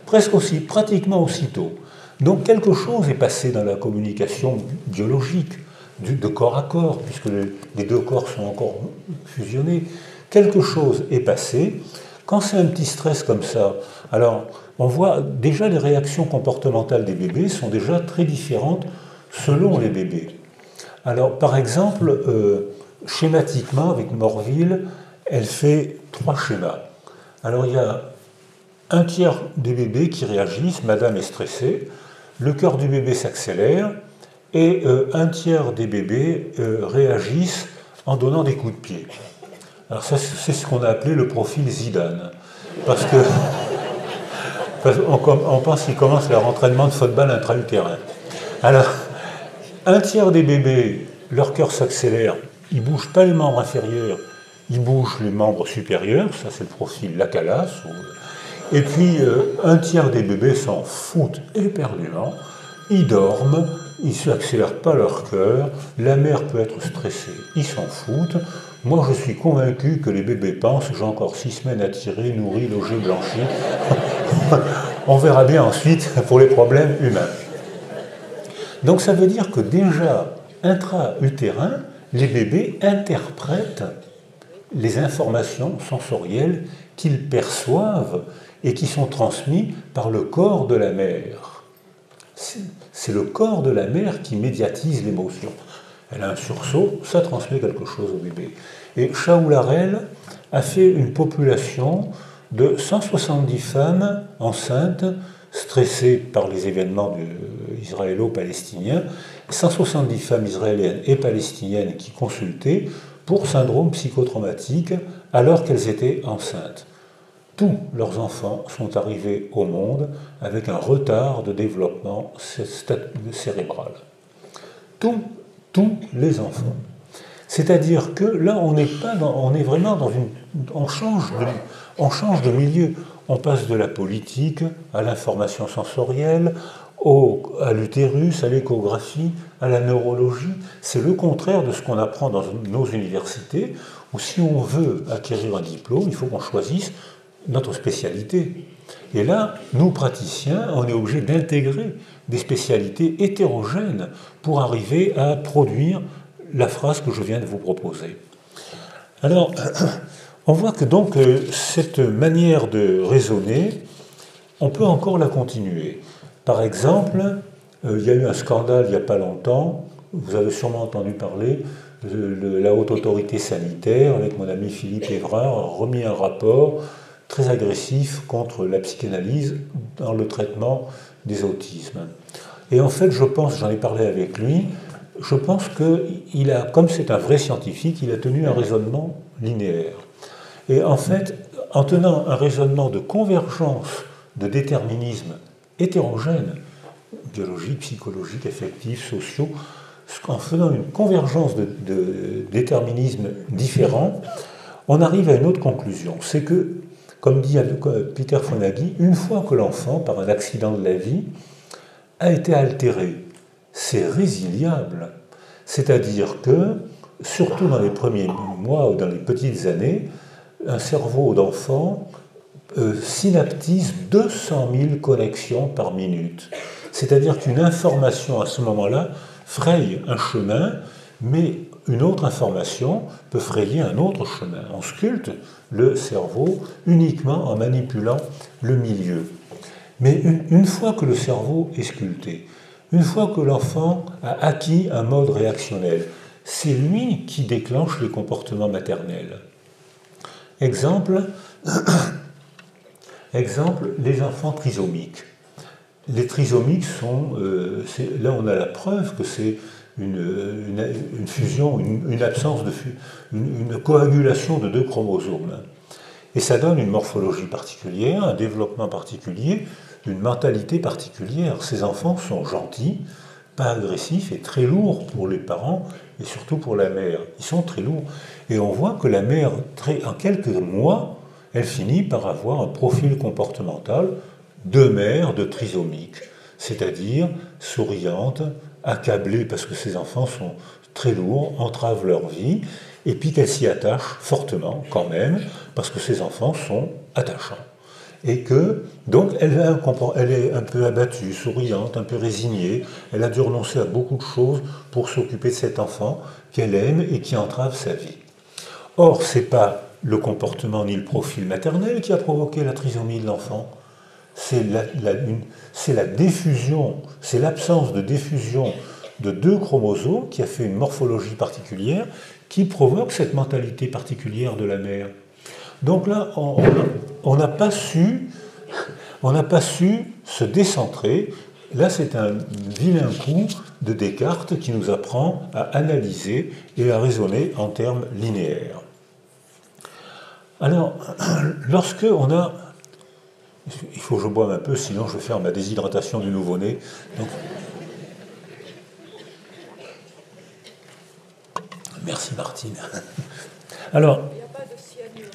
Presque aussi, pratiquement aussitôt. Donc quelque chose est passé dans la communication biologique, de corps à corps, puisque les deux corps sont encore fusionnés. Quelque chose est passé. Quand c'est un petit stress comme ça, alors on voit déjà les réactions comportementales des bébés sont déjà très différentes selon les bébés. Alors par exemple, schématiquement, avec Morville, elle fait 3 schémas. Alors il y a un tiers des bébés qui réagissent, madame est stressée, le cœur du bébé s'accélère, et un tiers des bébés réagissent en donnant des coups de pied. Alors ça, c'est ce qu'on a appelé le profil Zidane. Parce qu'on pense qu'il commence leur entraînement de football intra-utérin. Alors, un tiers des bébés, leur cœur s'accélère, ils ne bougent pas les membres inférieurs, ils bougent les membres supérieurs, ça c'est le profil Lacalas. Et puis, un tiers des bébés s'en foutent éperdument, ils dorment, ils ne s'accélèrent pas leur cœur, la mère peut être stressée, ils s'en foutent. Moi, je suis convaincu que les bébés pensent, j'ai encore 6 semaines à tirer, nourri, logé, blanchi. On verra bien ensuite pour les problèmes humains. Donc ça veut dire que déjà, intra-utérin, les bébés interprètent les informations sensorielles qu'ils perçoivent et qui sont transmises par le corps de la mère. C'est le corps de la mère qui médiatise l'émotion. Elle a un sursaut, ça transmet quelque chose au bébé. Et Shaul-Harel a fait une population de 170 femmes enceintes, stressées par les événements israélo-palestiniens, 170 femmes israéliennes et palestiniennes qui consultaient pour syndrome psychotraumatique alors qu'elles étaient enceintes. Tous leurs enfants sont arrivés au monde avec un retard de développement cérébral. Tous les enfants. C'est-à-dire que là, on est vraiment dans une... On change de milieu. On passe de la politique à l'information sensorielle, à l'utérus, à l'échographie, à la neurologie. C'est le contraire de ce qu'on apprend dans nos universités, où si on veut acquérir un diplôme, il faut qu'on choisisse notre spécialité. Et là, nous, praticiens, on est obligés d'intégrer des spécialités hétérogènes pour arriver à produire la phrase que je viens de vous proposer. Alors, on voit que donc cette manière de raisonner, on peut encore la continuer. Par exemple, il y a eu un scandale il n'y a pas longtemps, vous avez sûrement entendu parler, la haute autorité sanitaire, avec mon ami Philippe Évrard, a remis un rapport très agressif contre la psychanalyse dans le traitement des autismes. Et en fait, je pense, j'en ai parlé avec lui, je pense qu'il a, comme c'est un vrai scientifique, il a tenu un raisonnement linéaire. Et en fait, en tenant un raisonnement de convergence de déterminismes hétérogènes, biologiques, psychologiques, affectifs, sociaux, en faisant une convergence de déterminismes différents, on arrive à une autre conclusion. C'est que, comme dit Peter Fonagy, une fois que l'enfant, par un accident de la vie, a été altéré, c'est résiliable. C'est-à-dire que, surtout dans les premiers mois ou dans les petites années, un cerveau d'enfant synaptise 200 000 connexions par minute. C'est-à-dire qu'une information à ce moment-là fraye un chemin, mais une autre information peut frayer un autre chemin. On sculpte le cerveau uniquement en manipulant le milieu. Mais une fois que le cerveau est sculpté, une fois que l'enfant a acquis un mode réactionnel, c'est lui qui déclenche les comportements maternels. Exemple, les enfants trisomiques. Les trisomiques sont, là on a la preuve que c'est une fusion, une absence de une coagulation de 2 chromosomes. Et ça donne une morphologie particulière, un développement particulier, une mentalité particulière. Ces enfants sont gentils, pas agressifs et très lourds pour les parents et surtout pour la mère. Ils sont très lourds. Et on voit que la mère, en quelques mois, elle finit par avoir un profil comportemental de mère de trisomique, c'est-à-dire souriante, accablée parce que ses enfants sont très lourds, entravent leur vie, et puis qu'elle s'y attache fortement quand même, parce que ses enfants sont attachants. Et que, donc, elle est un peu abattue, souriante, un peu résignée, elle a dû renoncer à beaucoup de choses pour s'occuper de cet enfant qu'elle aime et qui entrave sa vie. Or, ce n'est pas le comportement ni le profil maternel qui a provoqué la trisomie de l'enfant, c'est la diffusion, c'est l'absence de diffusion de 2 chromosomes qui a fait une morphologie particulière qui provoque cette mentalité particulière de la mère. Donc là, on n'a pas su se décentrer. Là, c'est un vilain coup de Descartes qui nous apprend à analyser et à raisonner en termes linéaires. Alors, lorsque on a... Il faut que je boive un peu, sinon je vais faire ma déshydratation du nouveau-né. Donc... Merci Martine. Alors... Il n'y a pas de cyanure.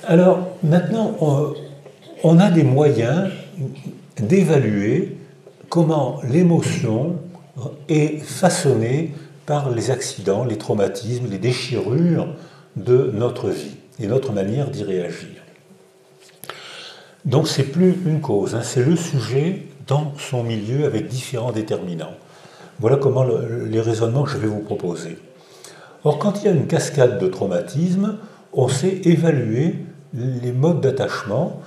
Alors, maintenant, on a des moyens d'évaluer comment l'émotion est façonnée par les accidents, les traumatismes, les déchirures de notre vie et notre manière d'y réagir. Donc c'est plus une cause, c'est le sujet dans son milieu avec différents déterminants. Voilà comment les raisonnements que je vais vous proposer. Or, quand il y a une cascade de traumatismes, on sait évaluer les modes d'attachement.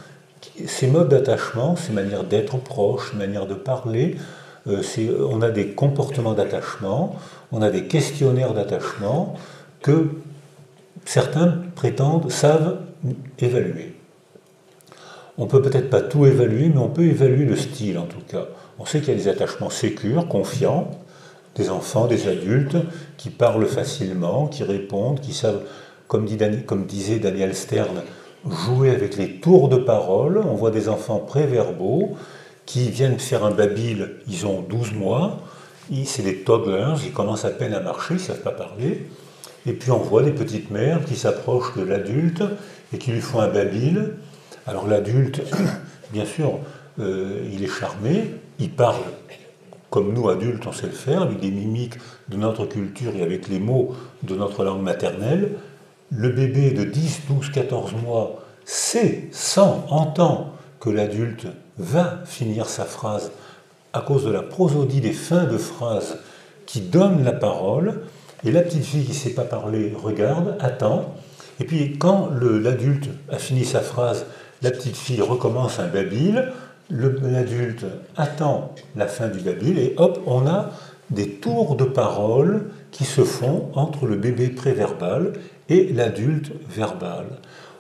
Ces modes d'attachement, ces manières d'être proches, ces manières de parler, on a des comportements d'attachement, on a des questionnaires d'attachement que certains savent évaluer. On ne peut peut-être pas tout évaluer, mais on peut évaluer le style en tout cas. On sait qu'il y a des attachements sécures, confiants, des enfants, des adultes, qui parlent facilement, qui répondent, qui savent, comme disait Daniel Stern, jouer avec les tours de parole. On voit des enfants préverbaux qui viennent faire un babil, ils ont 12 mois, c'est des toddlers, ils commencent à peine à marcher, ils ne savent pas parler. Et puis on voit des petites mères qui s'approchent de l'adulte et qui lui font un babil. Alors l'adulte, bien sûr, il est charmé, il parle comme nous adultes on sait le faire, avec des mimiques de notre culture et avec les mots de notre langue maternelle. Le bébé de 10, 12, 14 mois entend que l'adulte va finir sa phrase à cause de la prosodie des fins de phrase qui donne la parole. Et la petite fille qui ne sait pas parler regarde, attend, et puis quand l'adulte a fini sa phrase, la petite fille recommence un babil, l'adulte attend la fin du babil, et hop, on a des tours de parole qui se font entre le bébé préverbal et l'adulte verbal.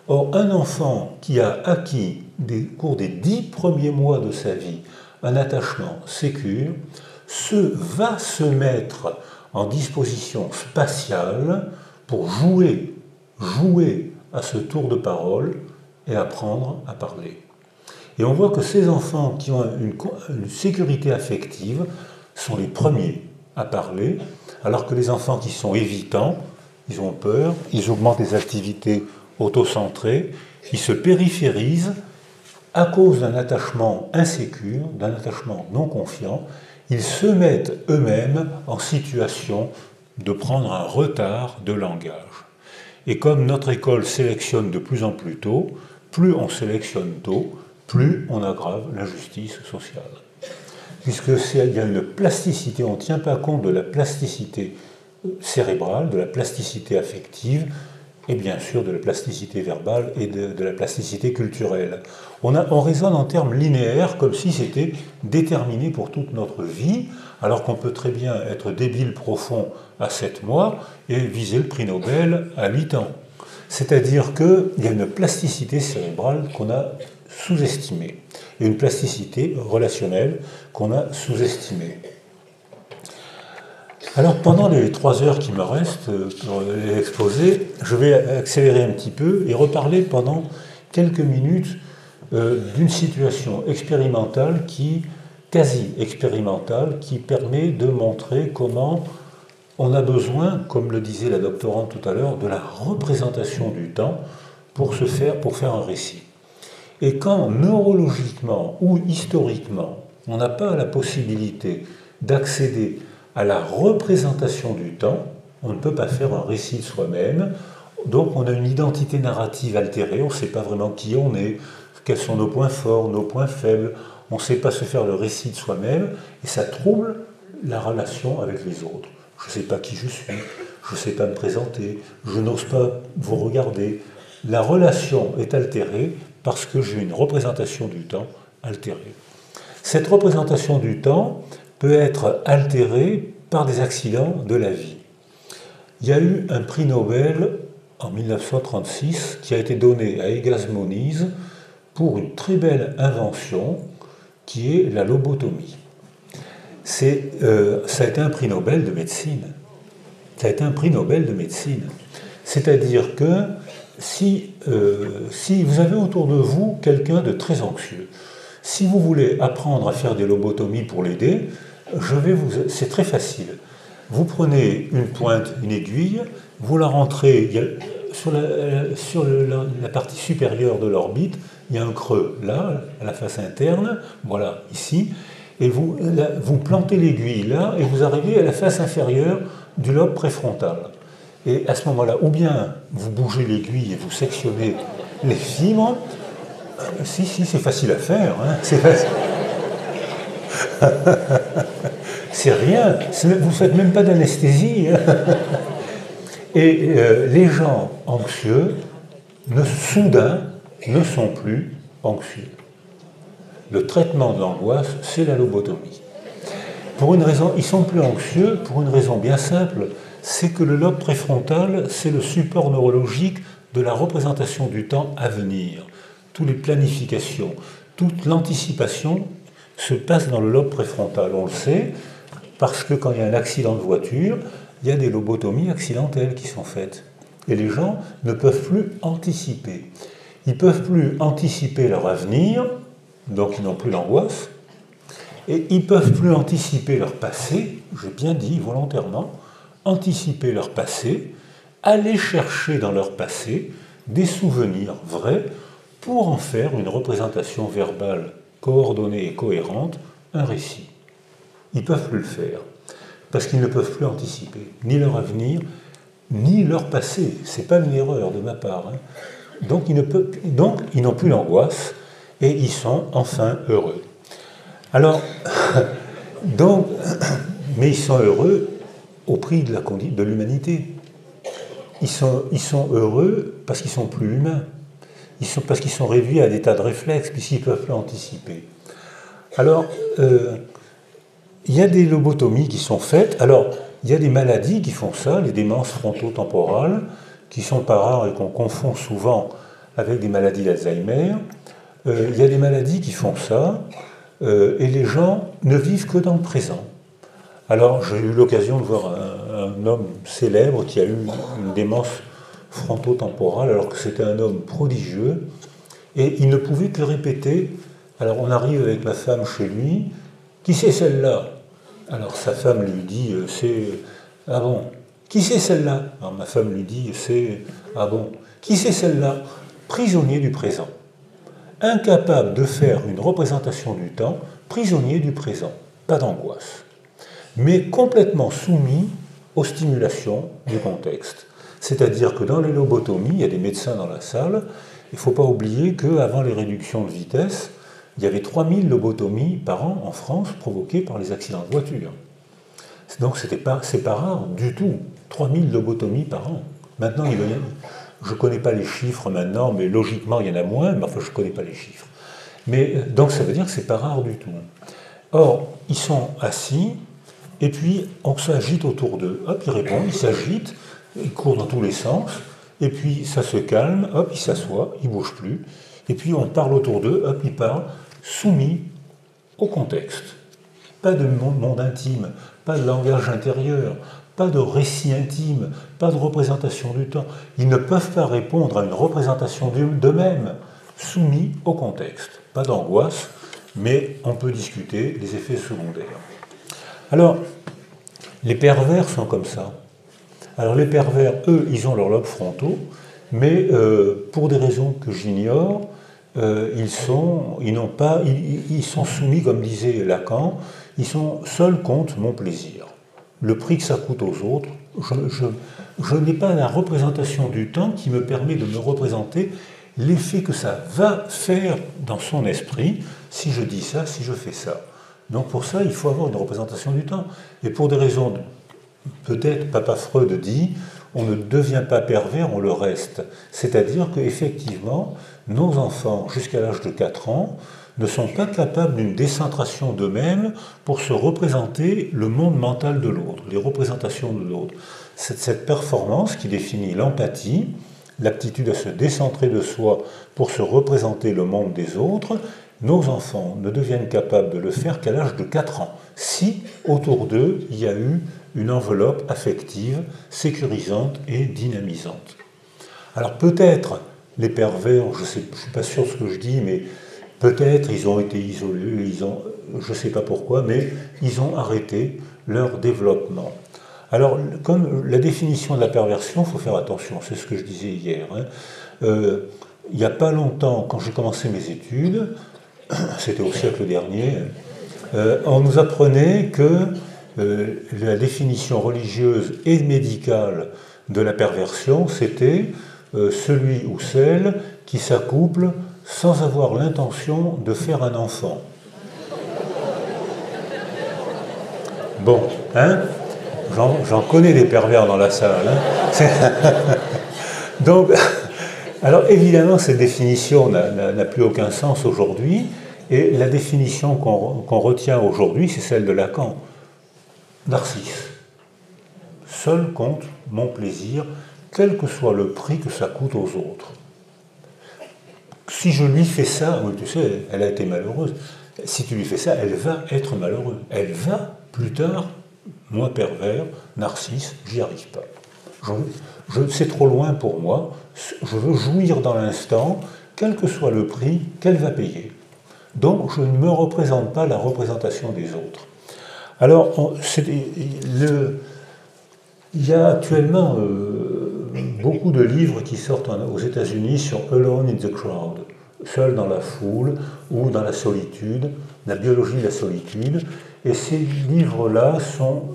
Or, un enfant qui a acquis au cours des 10 premiers mois de sa vie un attachement sécure va se mettre en disposition spatiale pour jouer à ce tour de parole et apprendre à parler. Et on voit que ces enfants qui ont une sécurité affective sont les premiers à parler, alors que les enfants qui sont évitants, ils ont peur, ils augmentent les activités autocentrées, ils se périphérisent à cause d'un attachement insécure, d'un attachement non confiant, ils se mettent eux-mêmes en situation de prendre un retard de langage. Et comme notre école sélectionne de plus en plus tôt, plus on sélectionne tôt, plus on aggrave l'injustice sociale. il y a une plasticité, on ne tient pas compte de la plasticité cérébrale, de la plasticité affective, et bien sûr de la plasticité verbale et de la plasticité culturelle. On raisonne en termes linéaires, comme si c'était déterminé pour toute notre vie, alors qu'on peut très bien être débile profond à 7 mois et viser le prix Nobel à 8 ans. C'est-à-dire qu'il y a une plasticité cérébrale qu'on a sous-estimée, et une plasticité relationnelle qu'on a sous-estimée. Alors pendant les 3 heures qui me restent pour l'exposer, je vais accélérer un petit peu et reparler pendant quelques minutes d'une situation expérimentale quasi expérimentale, qui permet de montrer comment on a besoin, comme le disait la doctorante tout à l'heure, de la représentation du temps pour faire un récit. Et quand neurologiquement ou historiquement, on n'a pas la possibilité d'accéder à la représentation du temps, on ne peut pas faire un récit de soi-même, donc on a une identité narrative altérée, on ne sait pas vraiment qui on est, quels sont nos points forts, nos points faibles, on ne sait pas se faire le récit de soi-même, et ça trouble la relation avec les autres. Je ne sais pas qui je suis, je ne sais pas me présenter, je n'ose pas vous regarder. La relation est altérée parce que j'ai une représentation du temps altérée. Cette représentation du temps peut être altérée par des accidents de la vie. Il y a eu un prix Nobel en 1936 qui a été donné à Egas Moniz pour une très belle invention qui est la lobotomie. Ça a été un prix Nobel de médecine. Ça a été un prix Nobel de médecine. C'est-à-dire que si vous avez autour de vous quelqu'un de très anxieux, si vous voulez apprendre à faire des lobotomies pour l'aider, c'est très facile. Vous prenez une pointe, une aiguille, vous la rentrez sur la partie supérieure de l'orbite, il y a un creux là, à la face interne, voilà, ici, et vous plantez l'aiguille là, et vous arrivez à la face inférieure du lobe préfrontal. Et à ce moment-là, ou bien vous bougez l'aiguille et vous sectionnez les fibres. Si, c'est facile à faire. Hein, c'est facile. C'est rien. Vous ne faites même pas d'anesthésie. Hein. Et les gens anxieux, soudain, ne sont plus anxieux. Le traitement de l'angoisse, c'est la lobotomie. Pour une raison, ils sont plus anxieux pour une raison bien simple, c'est que le lobe préfrontal, c'est le support neurologique de la représentation du temps à venir. Toutes les planifications, toute l'anticipation se passe dans le lobe préfrontal. On le sait, parce que quand il y a un accident de voiture, il y a des lobotomies accidentelles qui sont faites. Et les gens ne peuvent plus anticiper. Ils ne peuvent plus anticiper leur avenir, donc ils n'ont plus l'angoisse, et ils ne peuvent plus anticiper leur passé, j'ai bien dit volontairement, anticiper leur passé, aller chercher dans leur passé des souvenirs vrais pour en faire une représentation verbale coordonnée et cohérente, un récit. Ils ne peuvent plus le faire, parce qu'ils ne peuvent plus anticiper ni leur avenir, ni leur passé. Ce n'est pas une erreur de ma part. Hein. Donc ils n'ont plus l'angoisse, et ils sont enfin heureux. Alors, mais ils sont heureux au prix de l'humanité. Ils sont heureux parce qu'ils sont plus humains. Parce qu'ils sont réduits à des tas de réflexes, puisqu'ils ne peuvent plus anticiper. Alors, il y a des lobotomies qui sont faites. Alors, il y a des maladies qui font ça, les démences frontotemporales, qui sont pas rares et qu'on confond souvent avec des maladies d'Alzheimer. Il y a des maladies qui font ça, et les gens ne vivent que dans le présent. Alors, j'ai eu l'occasion de voir un homme célèbre qui a eu une démence frontotemporale, alors que c'était un homme prodigieux, et il ne pouvait que répéter. Alors, on arrive avec ma femme chez lui. Qui c'est celle-là? Alors, sa femme lui dit, c'est... Ah bon? Qui c'est celle-là? Alors, ma femme lui dit, c'est... Ah bon? Qui c'est celle-là? Prisonnier du présent. Incapable de faire une représentation du temps, prisonnier du présent. Pas d'angoisse. Mais complètement soumis aux stimulations du contexte. C'est-à-dire que dans les lobotomies, il y a des médecins dans la salle, il ne faut pas oublier qu'avant les réductions de vitesse, il y avait 3000 lobotomies par an en France provoquées par les accidents de voiture. Donc c'est pas rare du tout, 3000 lobotomies par an. Maintenant, je ne connais pas les chiffres maintenant, mais logiquement il y en a moins, mais enfin je ne connais pas les chiffres. Mais donc ça veut dire que c'est pas rare du tout. Or, ils sont assis, et puis on s'agite autour d'eux. Hop, ils répondent, ils s'agitent, ils courent dans tous les sens, et puis ça se calme, hop, ils s'assoient, ils ne bougent plus, et puis on parle autour d'eux, hop, ils parlent, soumis au contexte. Pas de monde intime, pas de langage intérieur, pas de récit intime, pas de représentation du temps. Ils ne peuvent pas répondre à une représentation d'eux-mêmes, soumis au contexte. Pas d'angoisse, mais on peut discuter des effets secondaires. Alors, les pervers sont comme ça. Alors les pervers, eux, ils ont leurs lobes frontaux, mais pour des raisons que j'ignore, ils sont soumis, comme disait Lacan, ils sont seuls contre mon plaisir. Le prix que ça coûte aux autres, je n'ai pas la représentation du temps qui me permet de me représenter l'effet que ça va faire dans son esprit si je dis ça, si je fais ça. Donc pour ça, il faut avoir une représentation du temps. Et pour des raisons, peut-être Papa Freud dit, on ne devient pas pervers, on le reste. C'est-à-dire qu'effectivement, nos enfants, jusqu'à l'âge de 4 ans, ne sont pas capables d'une décentration d'eux-mêmes pour se représenter le monde mental de l'autre, les représentations de l'autre. C'est cette performance qui définit l'empathie, l'aptitude à se décentrer de soi pour se représenter le monde des autres. Nos enfants ne deviennent capables de le faire qu'à l'âge de 4 ans, si autour d'eux il y a eu une enveloppe affective, sécurisante et dynamisante. Alors peut-être les pervers, je ne suis pas sûr de ce que je dis, mais peut-être ils ont été isolés, je ne sais pas pourquoi, mais ils ont arrêté leur développement. Alors, comme la définition de la perversion, il faut faire attention, c'est ce que je disais hier. Il n'y a pas longtemps, quand j'ai commencé mes études, c'était au siècle dernier, on nous apprenait que la définition religieuse et médicale de la perversion, c'était celui ou celle qui s'accouple sans avoir l'intention de faire un enfant. Bon, hein? J'en connais des pervers dans la salle. Hein. Donc, alors évidemment, cette définition n'a plus aucun sens aujourd'hui, et la définition qu'on retient aujourd'hui, c'est celle de Lacan. Narcisse. Seul compte mon plaisir, quel que soit le prix que ça coûte aux autres. Si je lui fais ça, oui, tu sais, elle a été malheureuse, si tu lui fais ça, elle va être malheureuse. Elle va, plus tard, moi pervers, narcisse, j'y arrive pas. C'est trop loin pour moi, je veux jouir dans l'instant, quel que soit le prix qu'elle va payer. Donc je ne me représente pas la représentation des autres. Alors, il y a actuellement beaucoup de livres qui sortent aux États-Unis sur Alone in the Crowd, seul dans la foule ou dans la solitude, la biologie de la solitude. Et ces livres-là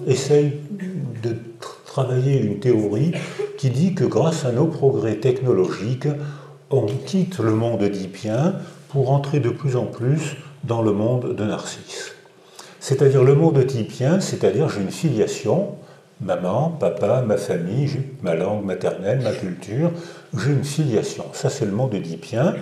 essayent de travailler une théorie qui dit que grâce à nos progrès technologiques, on quitte le monde oedipien pour entrer de plus en plus dans le monde de Narcisse. C'est-à-dire le monde oedipien, c'est-à-dire j'ai une filiation, maman, papa, ma famille, ma langue maternelle, ma culture, j'ai une filiation. Ça, c'est le monde oedipien.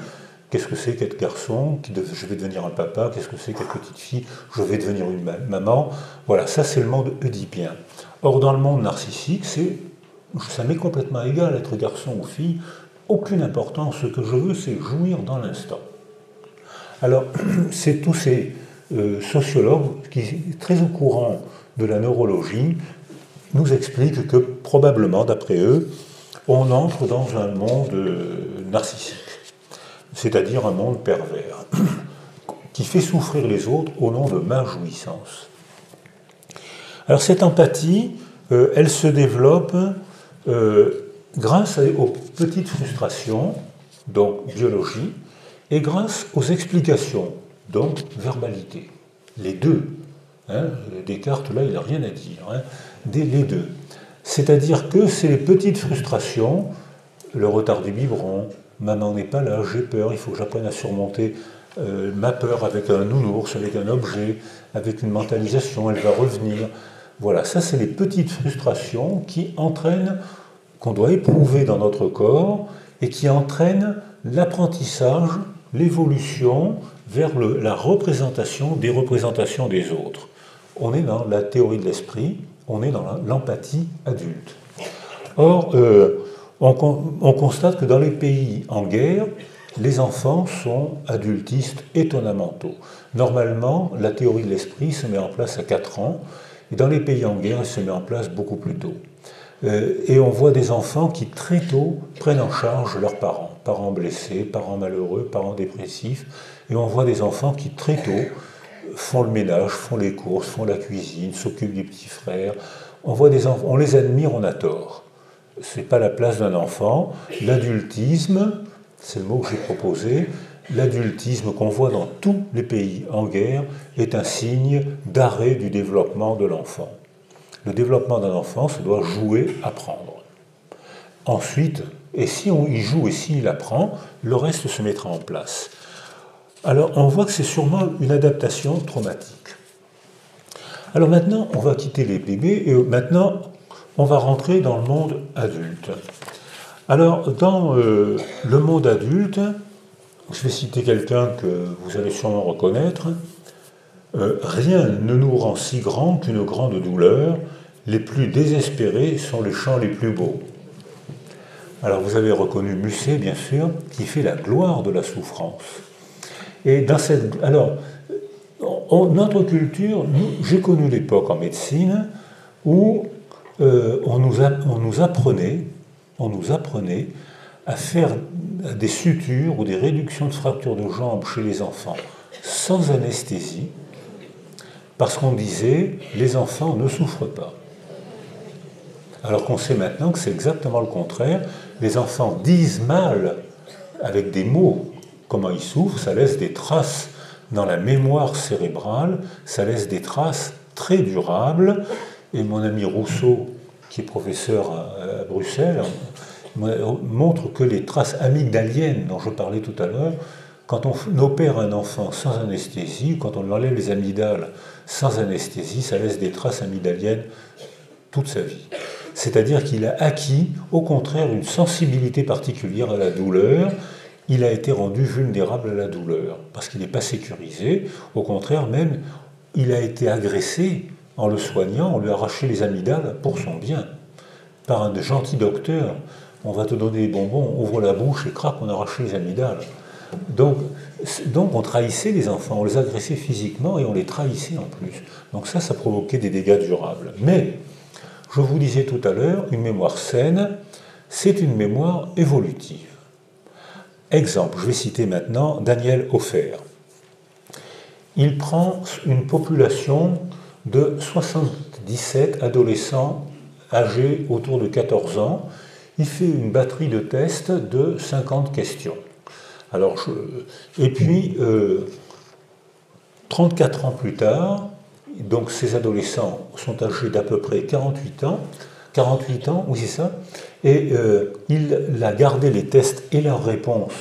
Qu'est-ce que c'est qu'être garçon? Je vais devenir un papa. Qu'est-ce que c'est qu'être petite fille? Je vais devenir une maman. Voilà, ça, c'est le monde oedipien. Or, dans le monde narcissique, ça m'est complètement égal, être garçon ou fille. Aucune importance. Ce que je veux, c'est jouir dans l'instant. Alors, c'est tous ces sociologues qui, très au courant de la neurologie, nous expliquent que probablement, d'après eux, on entre dans un monde narcissique, c'est-à-dire un monde pervers, qui fait souffrir les autres au nom de ma jouissance. Alors cette empathie, elle se développe grâce aux petites frustrations, donc biologie, et grâce aux explications, donc verbalité. Les deux. Hein, Descartes, là, il n'a rien à dire. Hein, les deux. C'est-à-dire que c'est les petites frustrations, le retard du biberon, maman n'est pas là, j'ai peur, il faut que j'apprenne à surmonter ma peur avec un nounours, avec un objet, avec une mentalisation, elle va revenir. Voilà, ça c'est les petites frustrations qui entraînent, qu'on doit éprouver dans notre corps et qui entraînent l'apprentissage, l'évolution vers la représentation des autres. On est dans la théorie de l'esprit, on est dans l'empathie adulte. Or, on constate que dans les pays en guerre, les enfants sont adultistes étonnamment tôt. Normalement, la théorie de l'esprit se met en place à 4 ans, et dans les pays en guerre, elle se met en place beaucoup plus tôt. Et on voit des enfants qui très tôt prennent en charge leurs parents, parents blessés, parents malheureux, parents dépressifs, et on voit des enfants qui très tôt font le ménage, font les courses, font la cuisine, s'occupent des petits frères. On les admire, on a tort. Ce n'est pas la place d'un enfant. L'adultisme, c'est le mot que j'ai proposé, l'adultisme qu'on voit dans tous les pays en guerre est un signe d'arrêt du développement de l'enfant. Le développement d'un enfant, ça doit jouer, apprendre. Ensuite, et si on y joue et s'il apprend, le reste se mettra en place. Alors, on voit que c'est sûrement une adaptation traumatique. Alors maintenant, on va quitter les bébés et maintenant, on va rentrer dans le monde adulte. Alors, dans le monde adulte, je vais citer quelqu'un que vous allez sûrement reconnaître. Rien ne nous rend si grand qu'une grande douleur. Les plus désespérés sont les chants les plus beaux. Alors, vous avez reconnu Musset, bien sûr, qui fait la gloire de la souffrance. Et dans cette... Alors, notre culture, j'ai connu l'époque en médecine où on nous apprenait à faire des sutures ou des réductions de fractures de jambes chez les enfants sans anesthésie, parce qu'on disait les enfants ne souffrent pas. Alors qu'on sait maintenant que c'est exactement le contraire. Les enfants disent mal avec des mots comment ils souffrent, ça laisse des traces dans la mémoire cérébrale, ça laisse des traces très durables. Et mon ami Rousseau, qui est professeur à Bruxelles, montre que les traces amygdaliennes dont je parlais tout à l'heure, quand on opère un enfant sans anesthésie, quand on lui enlève les amygdales sans anesthésie, ça laisse des traces amygdaliennes toute sa vie. C'est-à-dire qu'il a acquis, au contraire, une sensibilité particulière à la douleur. Il a été rendu vulnérable à la douleur, parce qu'il n'est pas sécurisé. Au contraire, même, il a été agressé en le soignant, on lui a arraché les amygdales pour son bien. Par un gentil docteur, on va te donner des bonbons, ouvre la bouche et crac, on a arraché les amygdales. Donc on trahissait les enfants, on les agressait physiquement et on les trahissait en plus. Donc ça provoquait des dégâts durables. Mais, je vous disais tout à l'heure, une mémoire saine, c'est une mémoire évolutive. Exemple, je vais citer maintenant Daniel Hofer. Il prend une population de 77 adolescents âgés autour de 14 ans. Il fait une batterie de tests de 50 questions. Et puis, 34 ans plus tard, donc ces adolescents sont âgés d'à peu près 48 ans, oui c'est ça, et il a gardé les tests et leurs réponses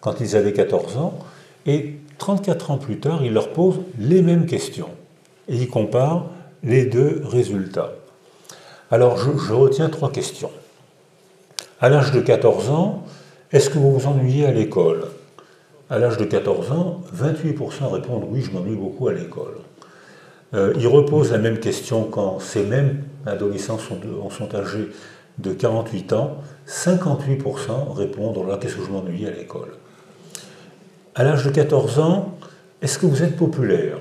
quand ils avaient 14 ans, et 34 ans plus tard, il leur pose les mêmes questions, et il compare les deux résultats. Alors je retiens 3 questions. À l'âge de 14 ans, est-ce que vous vous ennuyez à l'école? À l'âge de 14 ans, 28% répondent oui, je m'ennuie beaucoup à l'école. Il repose la même question quand ces mêmes adolescents sont âgés de 48 ans, 58% répondent là, qu'est-ce que je m'ennuie à l'école. À l'âge de 14 ans, est-ce que vous êtes populaire?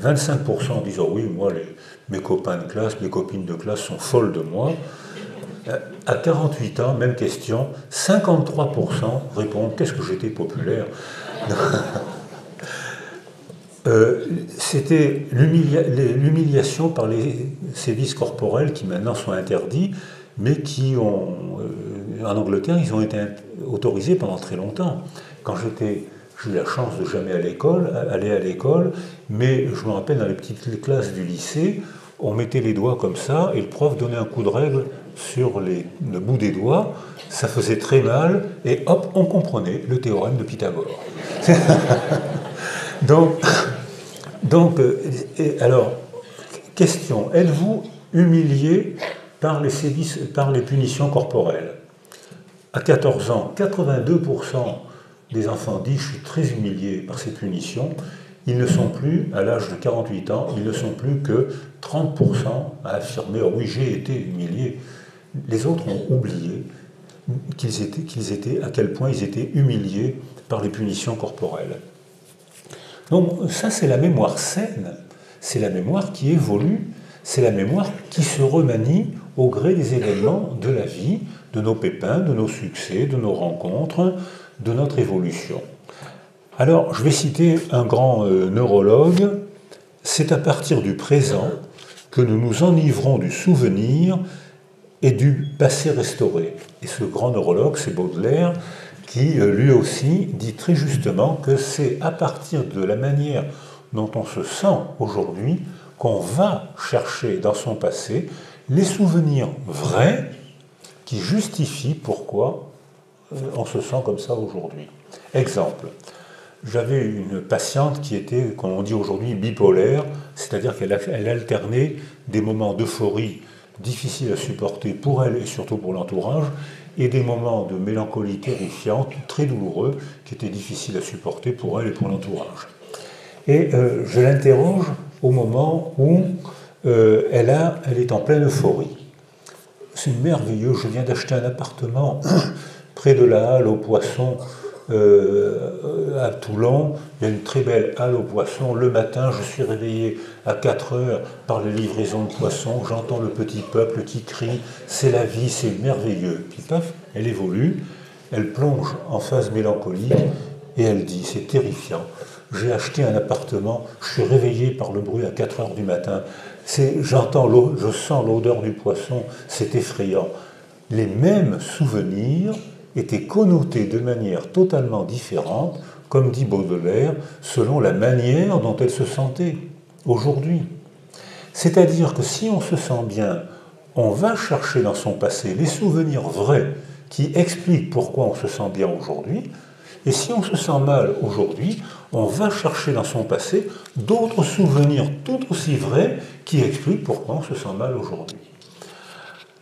25% disent oh oui, moi, mes copains de classe, mes copines de classe sont folles de moi. À 48 ans, même question, 53% répondent qu'est-ce que j'étais populaire. C'était l'humiliation par les sévices corporels qui maintenant sont interdits, mais qui ont, en Angleterre, ils ont été autorisés pendant très longtemps. Quand j'ai eu la chance de jamais aller à l'école, mais je me rappelle dans les petites classes du lycée, on mettait les doigts comme ça et le prof donnait un coup de règle sur le bout des doigts, ça faisait très mal et hop, on comprenait le théorème de Pythagore. Alors, question, êtes-vous humilié par les sévices, par les punitions corporelles? À 14 ans, 82% des enfants disent « je suis très humilié par ces punitions ». Ils ne sont plus, à l'âge de 48 ans, ils ne sont plus que 30% à affirmer « oh oui, j'ai été humilié ». Les autres ont oublié à quel point ils étaient humiliés par les punitions corporelles. Donc ça, c'est la mémoire saine, c'est la mémoire qui évolue, c'est la mémoire qui se remanie au gré des événements de la vie, de nos pépins, de nos succès, de nos rencontres, de notre évolution. Alors, je vais citer un grand neurologue. C'est à partir du présent que nous nous enivrons du souvenir et du passé restauré. Et ce grand neurologue, c'est Baudelaire, qui lui aussi dit très justement que c'est à partir de la manière dont on se sent aujourd'hui qu'on va chercher dans son passé les souvenirs vrais qui justifient pourquoi on se sent comme ça aujourd'hui. Exemple, j'avais une patiente qui était, comme on dit aujourd'hui, bipolaire, c'est-à-dire qu'elle alternait des moments d'euphorie difficiles à supporter pour elle et surtout pour l'entourage, et des moments de mélancolie terrifiante, très douloureux, qui étaient difficiles à supporter pour elle et pour l'entourage. Et je l'interroge au moment où elle est en pleine euphorie. C'est merveilleux, je viens d'acheter un appartement près de la halle aux poissons à Toulon. Il y a une très belle halle aux poissons. Le matin, je suis réveillé à 4 heures par les livraisons de poissons. J'entends le petit peuple qui crie « c'est la vie, c'est merveilleux ». Puis paf, elle évolue, elle plonge en phase mélancolique et elle dit « c'est terrifiant, j'ai acheté un appartement, je suis réveillé par le bruit à 4 heures du matin, je sens l'odeur du poisson, c'est effrayant ». Les mêmes souvenirs étaient connotés de manière totalement différente, comme dit Baudelaire, selon la manière dont elle se sentait aujourd'hui. C'est-à-dire que si on se sent bien, on va chercher dans son passé les souvenirs vrais qui expliquent pourquoi on se sent bien aujourd'hui, et si on se sent mal aujourd'hui, on va chercher dans son passé d'autres souvenirs tout aussi vrais qui expliquent pourquoi on se sent mal aujourd'hui.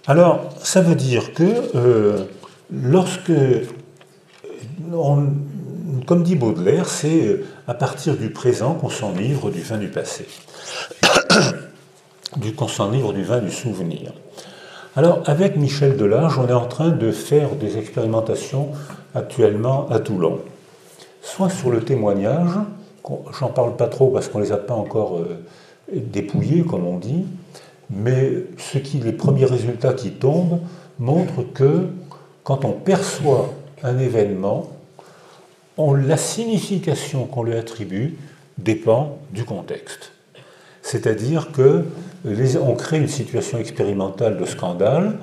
Alors, ça veut dire que lorsque, comme dit Baudelaire, c'est à partir du présent qu'on s'enivre du vin du passé, qu'on s'enivre du vin du souvenir. Alors, avec Michel Delage, on est en train de faire des expérimentations actuellement à Toulon, soit sur le témoignage, j'en parle pas trop parce qu'on ne les a pas encore dépouillés, comme on dit, mais les premiers résultats qui tombent montrent que quand on perçoit un événement, la signification qu'on lui attribue dépend du contexte. C'est-à-dire qu'on crée une situation expérimentale de scandale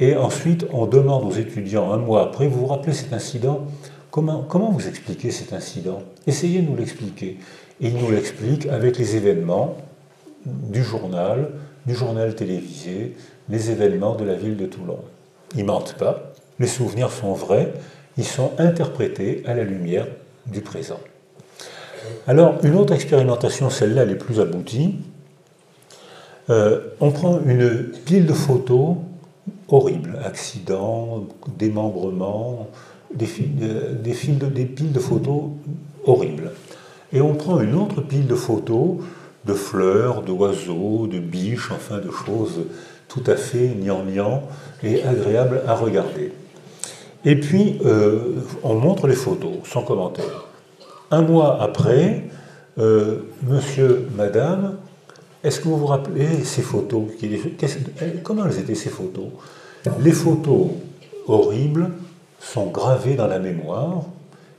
et ensuite on demande aux étudiants un mois après, vous vous rappelez cet incident? Comment vous expliquez cet incident? Essayez de nous l'expliquer. Et ils nous l'expliquent avec les événements du journal télévisé, les événements de la ville de Toulon. Ils ne mentent pas, les souvenirs sont vrais, ils sont interprétés à la lumière du présent. Alors, une autre expérimentation, celle-là, elle est plus aboutie. On prend une pile de photos horribles, accidents, démembrements, des piles de photos horribles. Et on prend une autre pile de photos de fleurs, d'oiseaux, de biches, enfin de choses tout à fait gnangnan et agréables à regarder. Et puis, on montre les photos, sans commentaire. Un mois après, monsieur, madame, est-ce que vous vous rappelez ces photos? Comment elles étaient ces photos? Les photos horribles sont gravées dans la mémoire.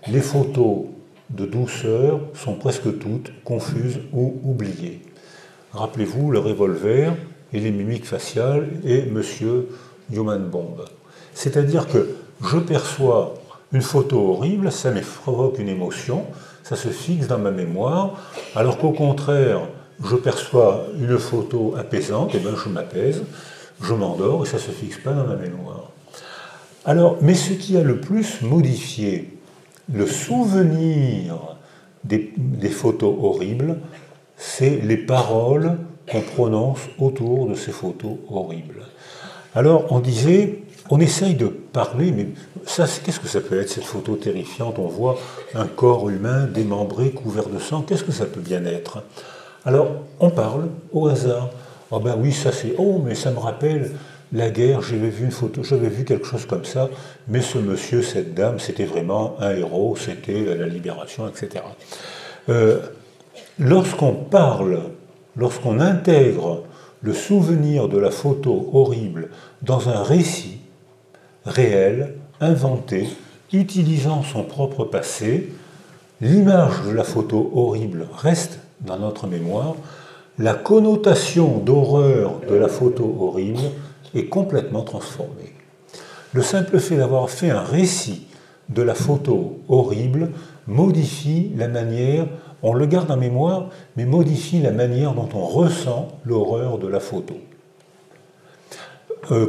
Les photos de douceur sont presque toutes confuses ou oubliées. Rappelez-vous le revolver et les mimiques faciales et monsieur Human Bomb. C'est-à-dire que je perçois une photo horrible, ça me provoque une émotion, ça se fixe dans ma mémoire, alors qu'au contraire, je perçois une photo apaisante, et bien je m'apaise, je m'endors et ça ne se fixe pas dans ma mémoire. Alors, mais ce qui a le plus modifié le souvenir des photos horribles, c'est les paroles qu'on prononce autour de ces photos horribles. Alors on disait, on essaye de parler, mais ça, qu'est-ce que ça peut être cette photo terrifiante? On voit un corps humain démembré, couvert de sang, qu'est-ce que ça peut bien être? Alors on parle au hasard. Ah ben oui, ça c'est, oh mais ça me rappelle la guerre, j'avais vu une photo, j'avais vu quelque chose comme ça, mais ce monsieur, cette dame, c'était vraiment un héros, c'était la libération, etc. Lorsqu'on parle, lorsqu'on intègre le souvenir de la photo horrible dans un récit réel, inventé, utilisant son propre passé, l'image de la photo horrible reste dans notre mémoire, la connotation d'horreur de la photo horrible est complètement transformée. Le simple fait d'avoir fait un récit de la photo horrible modifie la manière, on le garde en mémoire, mais modifie la manière dont on ressent l'horreur de la photo.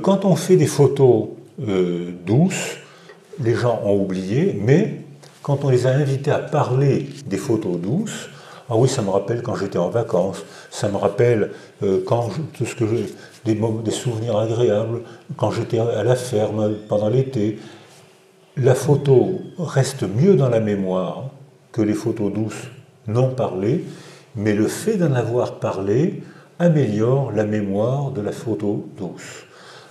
Quand on fait des photos douces, les gens ont oublié, mais quand on les a invités à parler des photos douces, ah oui, ça me rappelle quand j'étais en vacances, ça me rappelle tout ce que des souvenirs agréables, quand j'étais à la ferme pendant l'été. La photo reste mieux dans la mémoire que les photos douces non parlées, mais le fait d'en avoir parlé améliore la mémoire de la photo douce.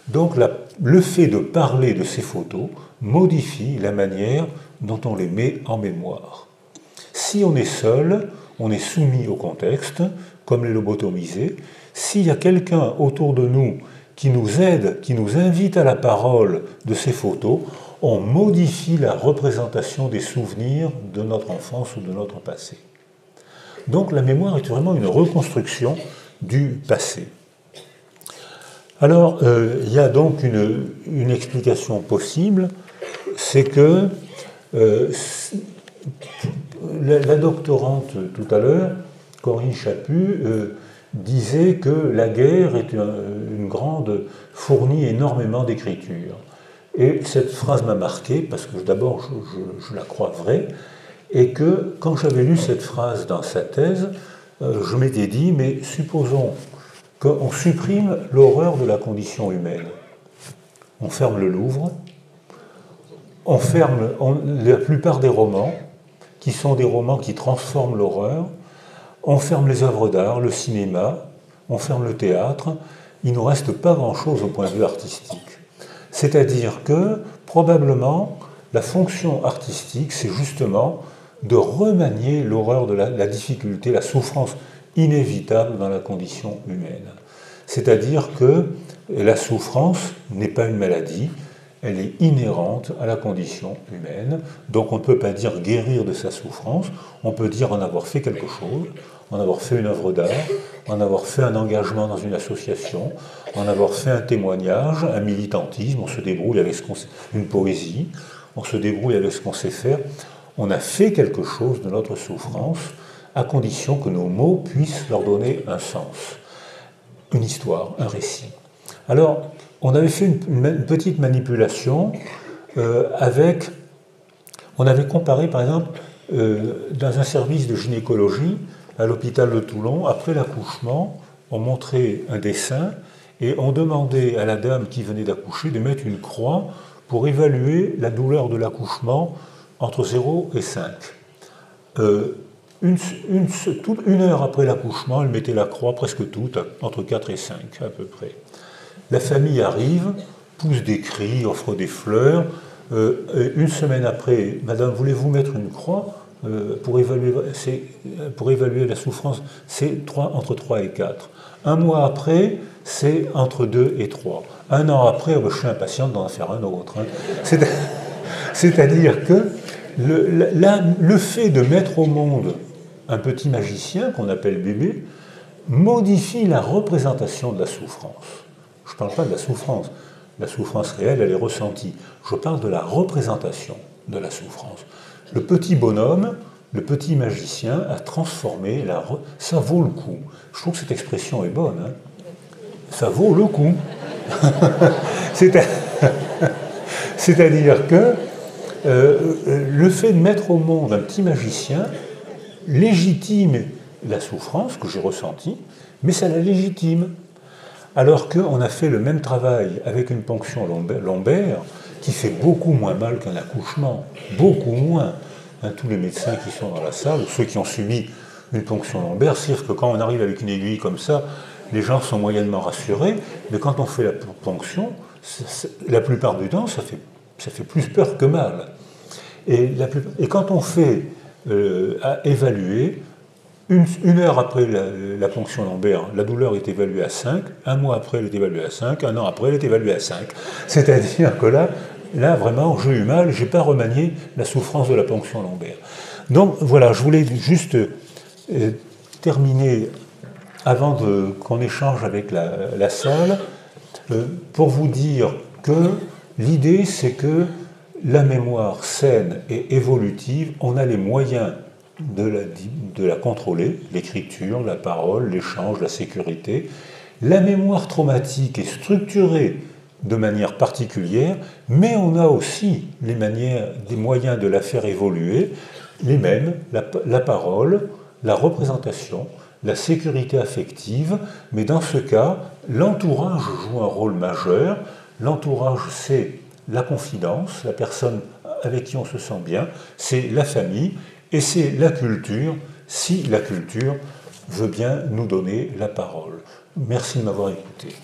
Donc le fait de parler de ces photos modifie la manière dont on les met en mémoire. Si on est seul, on est soumis au contexte, comme les lobotomisés. S'il y a quelqu'un autour de nous qui nous aide, qui nous invite à la parole de ces photos, on modifie la représentation des souvenirs de notre enfance ou de notre passé. Donc la mémoire est vraiment une reconstruction du passé. Alors, il y a donc une explication possible, c'est que la doctorante tout à l'heure, Corinne Chaput, disait que la guerre est une grande, fournit énormément d'écriture. Et cette phrase m'a marqué, parce que d'abord je la crois vraie, et que quand j'avais lu cette phrase dans sa thèse, je m'étais dit, mais supposons qu'on supprime l'horreur de la condition humaine. On ferme le Louvre, on ferme la plupart des romans, qui sont des romans qui transforment l'horreur, on ferme les œuvres d'art, le cinéma, on ferme le théâtre, il ne nous reste pas grand-chose au point de vue artistique. C'est-à-dire que, probablement, la fonction artistique, c'est justement de remanier l'horreur de la difficulté, la souffrance inévitable dans la condition humaine. C'est-à-dire que la souffrance n'est pas une maladie, elle est inhérente à la condition humaine. Donc on ne peut pas dire guérir de sa souffrance, on peut dire en avoir fait quelque chose, en avoir fait une œuvre d'art, en avoir fait un engagement dans une association, en avoir fait un témoignage, un militantisme, on se débrouille avec une poésie, on se débrouille avec ce qu'on sait faire. On a fait quelque chose de notre souffrance à condition que nos mots puissent leur donner un sens, une histoire, un récit. Alors, on avait fait une petite manipulation on avait comparé par exemple dans un service de gynécologie à l'hôpital de Toulon, après l'accouchement, on montrait un dessin et on demandait à la dame qui venait d'accoucher de mettre une croix pour évaluer la douleur de l'accouchement entre 0 et 5. Une heure après l'accouchement, elle mettait la croix presque toute, entre 4 et 5 à peu près. La famille arrive, pousse des cris, offre des fleurs. Une semaine après, Madame, voulez-vous mettre une croix pour évaluer la souffrance? C'est entre 3 et 4. Un mois après, c'est entre 2 et 3. Un an après, je suis impatiente d'en faire un autre. C'est-à-dire que le fait de mettre au monde un petit magicien, qu'on appelle bébé, modifie la représentation de la souffrance. Je ne parle pas de la souffrance. La souffrance réelle, elle est ressentie. Je parle de la représentation de la souffrance. Le petit bonhomme, le petit magicien a transformé ça vaut le coup. Je trouve que cette expression est bonne. Hein. Ça vaut le coup. C'est-à-dire que le fait de mettre au monde un petit magicien légitime la souffrance que j'ai ressentie, mais ça la légitime. Alors qu'on a fait le même travail avec une ponction lombaire qui fait beaucoup moins mal qu'un accouchement, beaucoup moins. Tous les médecins qui sont dans la salle, ou ceux qui ont subi une ponction lombaire, savent que quand on arrive avec une aiguille comme ça, les gens sont moyennement rassurés, mais quand on fait la ponction, la plupart du temps, ça fait plus peur que mal. Et quand on fait évaluer, une heure après la ponction lombaire, la douleur est évaluée à 5, un mois après, elle est évaluée à 5, un an après, elle est évaluée à 5. C'est-à-dire que là vraiment, j'ai eu mal, je n'ai pas remanié la souffrance de la ponction lombaire. Donc voilà, je voulais juste terminer, avant qu'on échange avec la salle, pour vous dire que l'idée, c'est que la mémoire saine et évolutive, on a les moyens de la contrôler, l'écriture, la parole, l'échange, la sécurité. La mémoire traumatique est structurée de manière particulière, mais on a aussi des moyens de la faire évoluer, les mêmes, la parole, la représentation, la sécurité affective, mais dans ce cas, l'entourage joue un rôle majeur. L'entourage, c'est la confidence, la personne avec qui on se sent bien, c'est la famille, et c'est la culture, si la culture veut bien nous donner la parole. Merci de m'avoir écouté.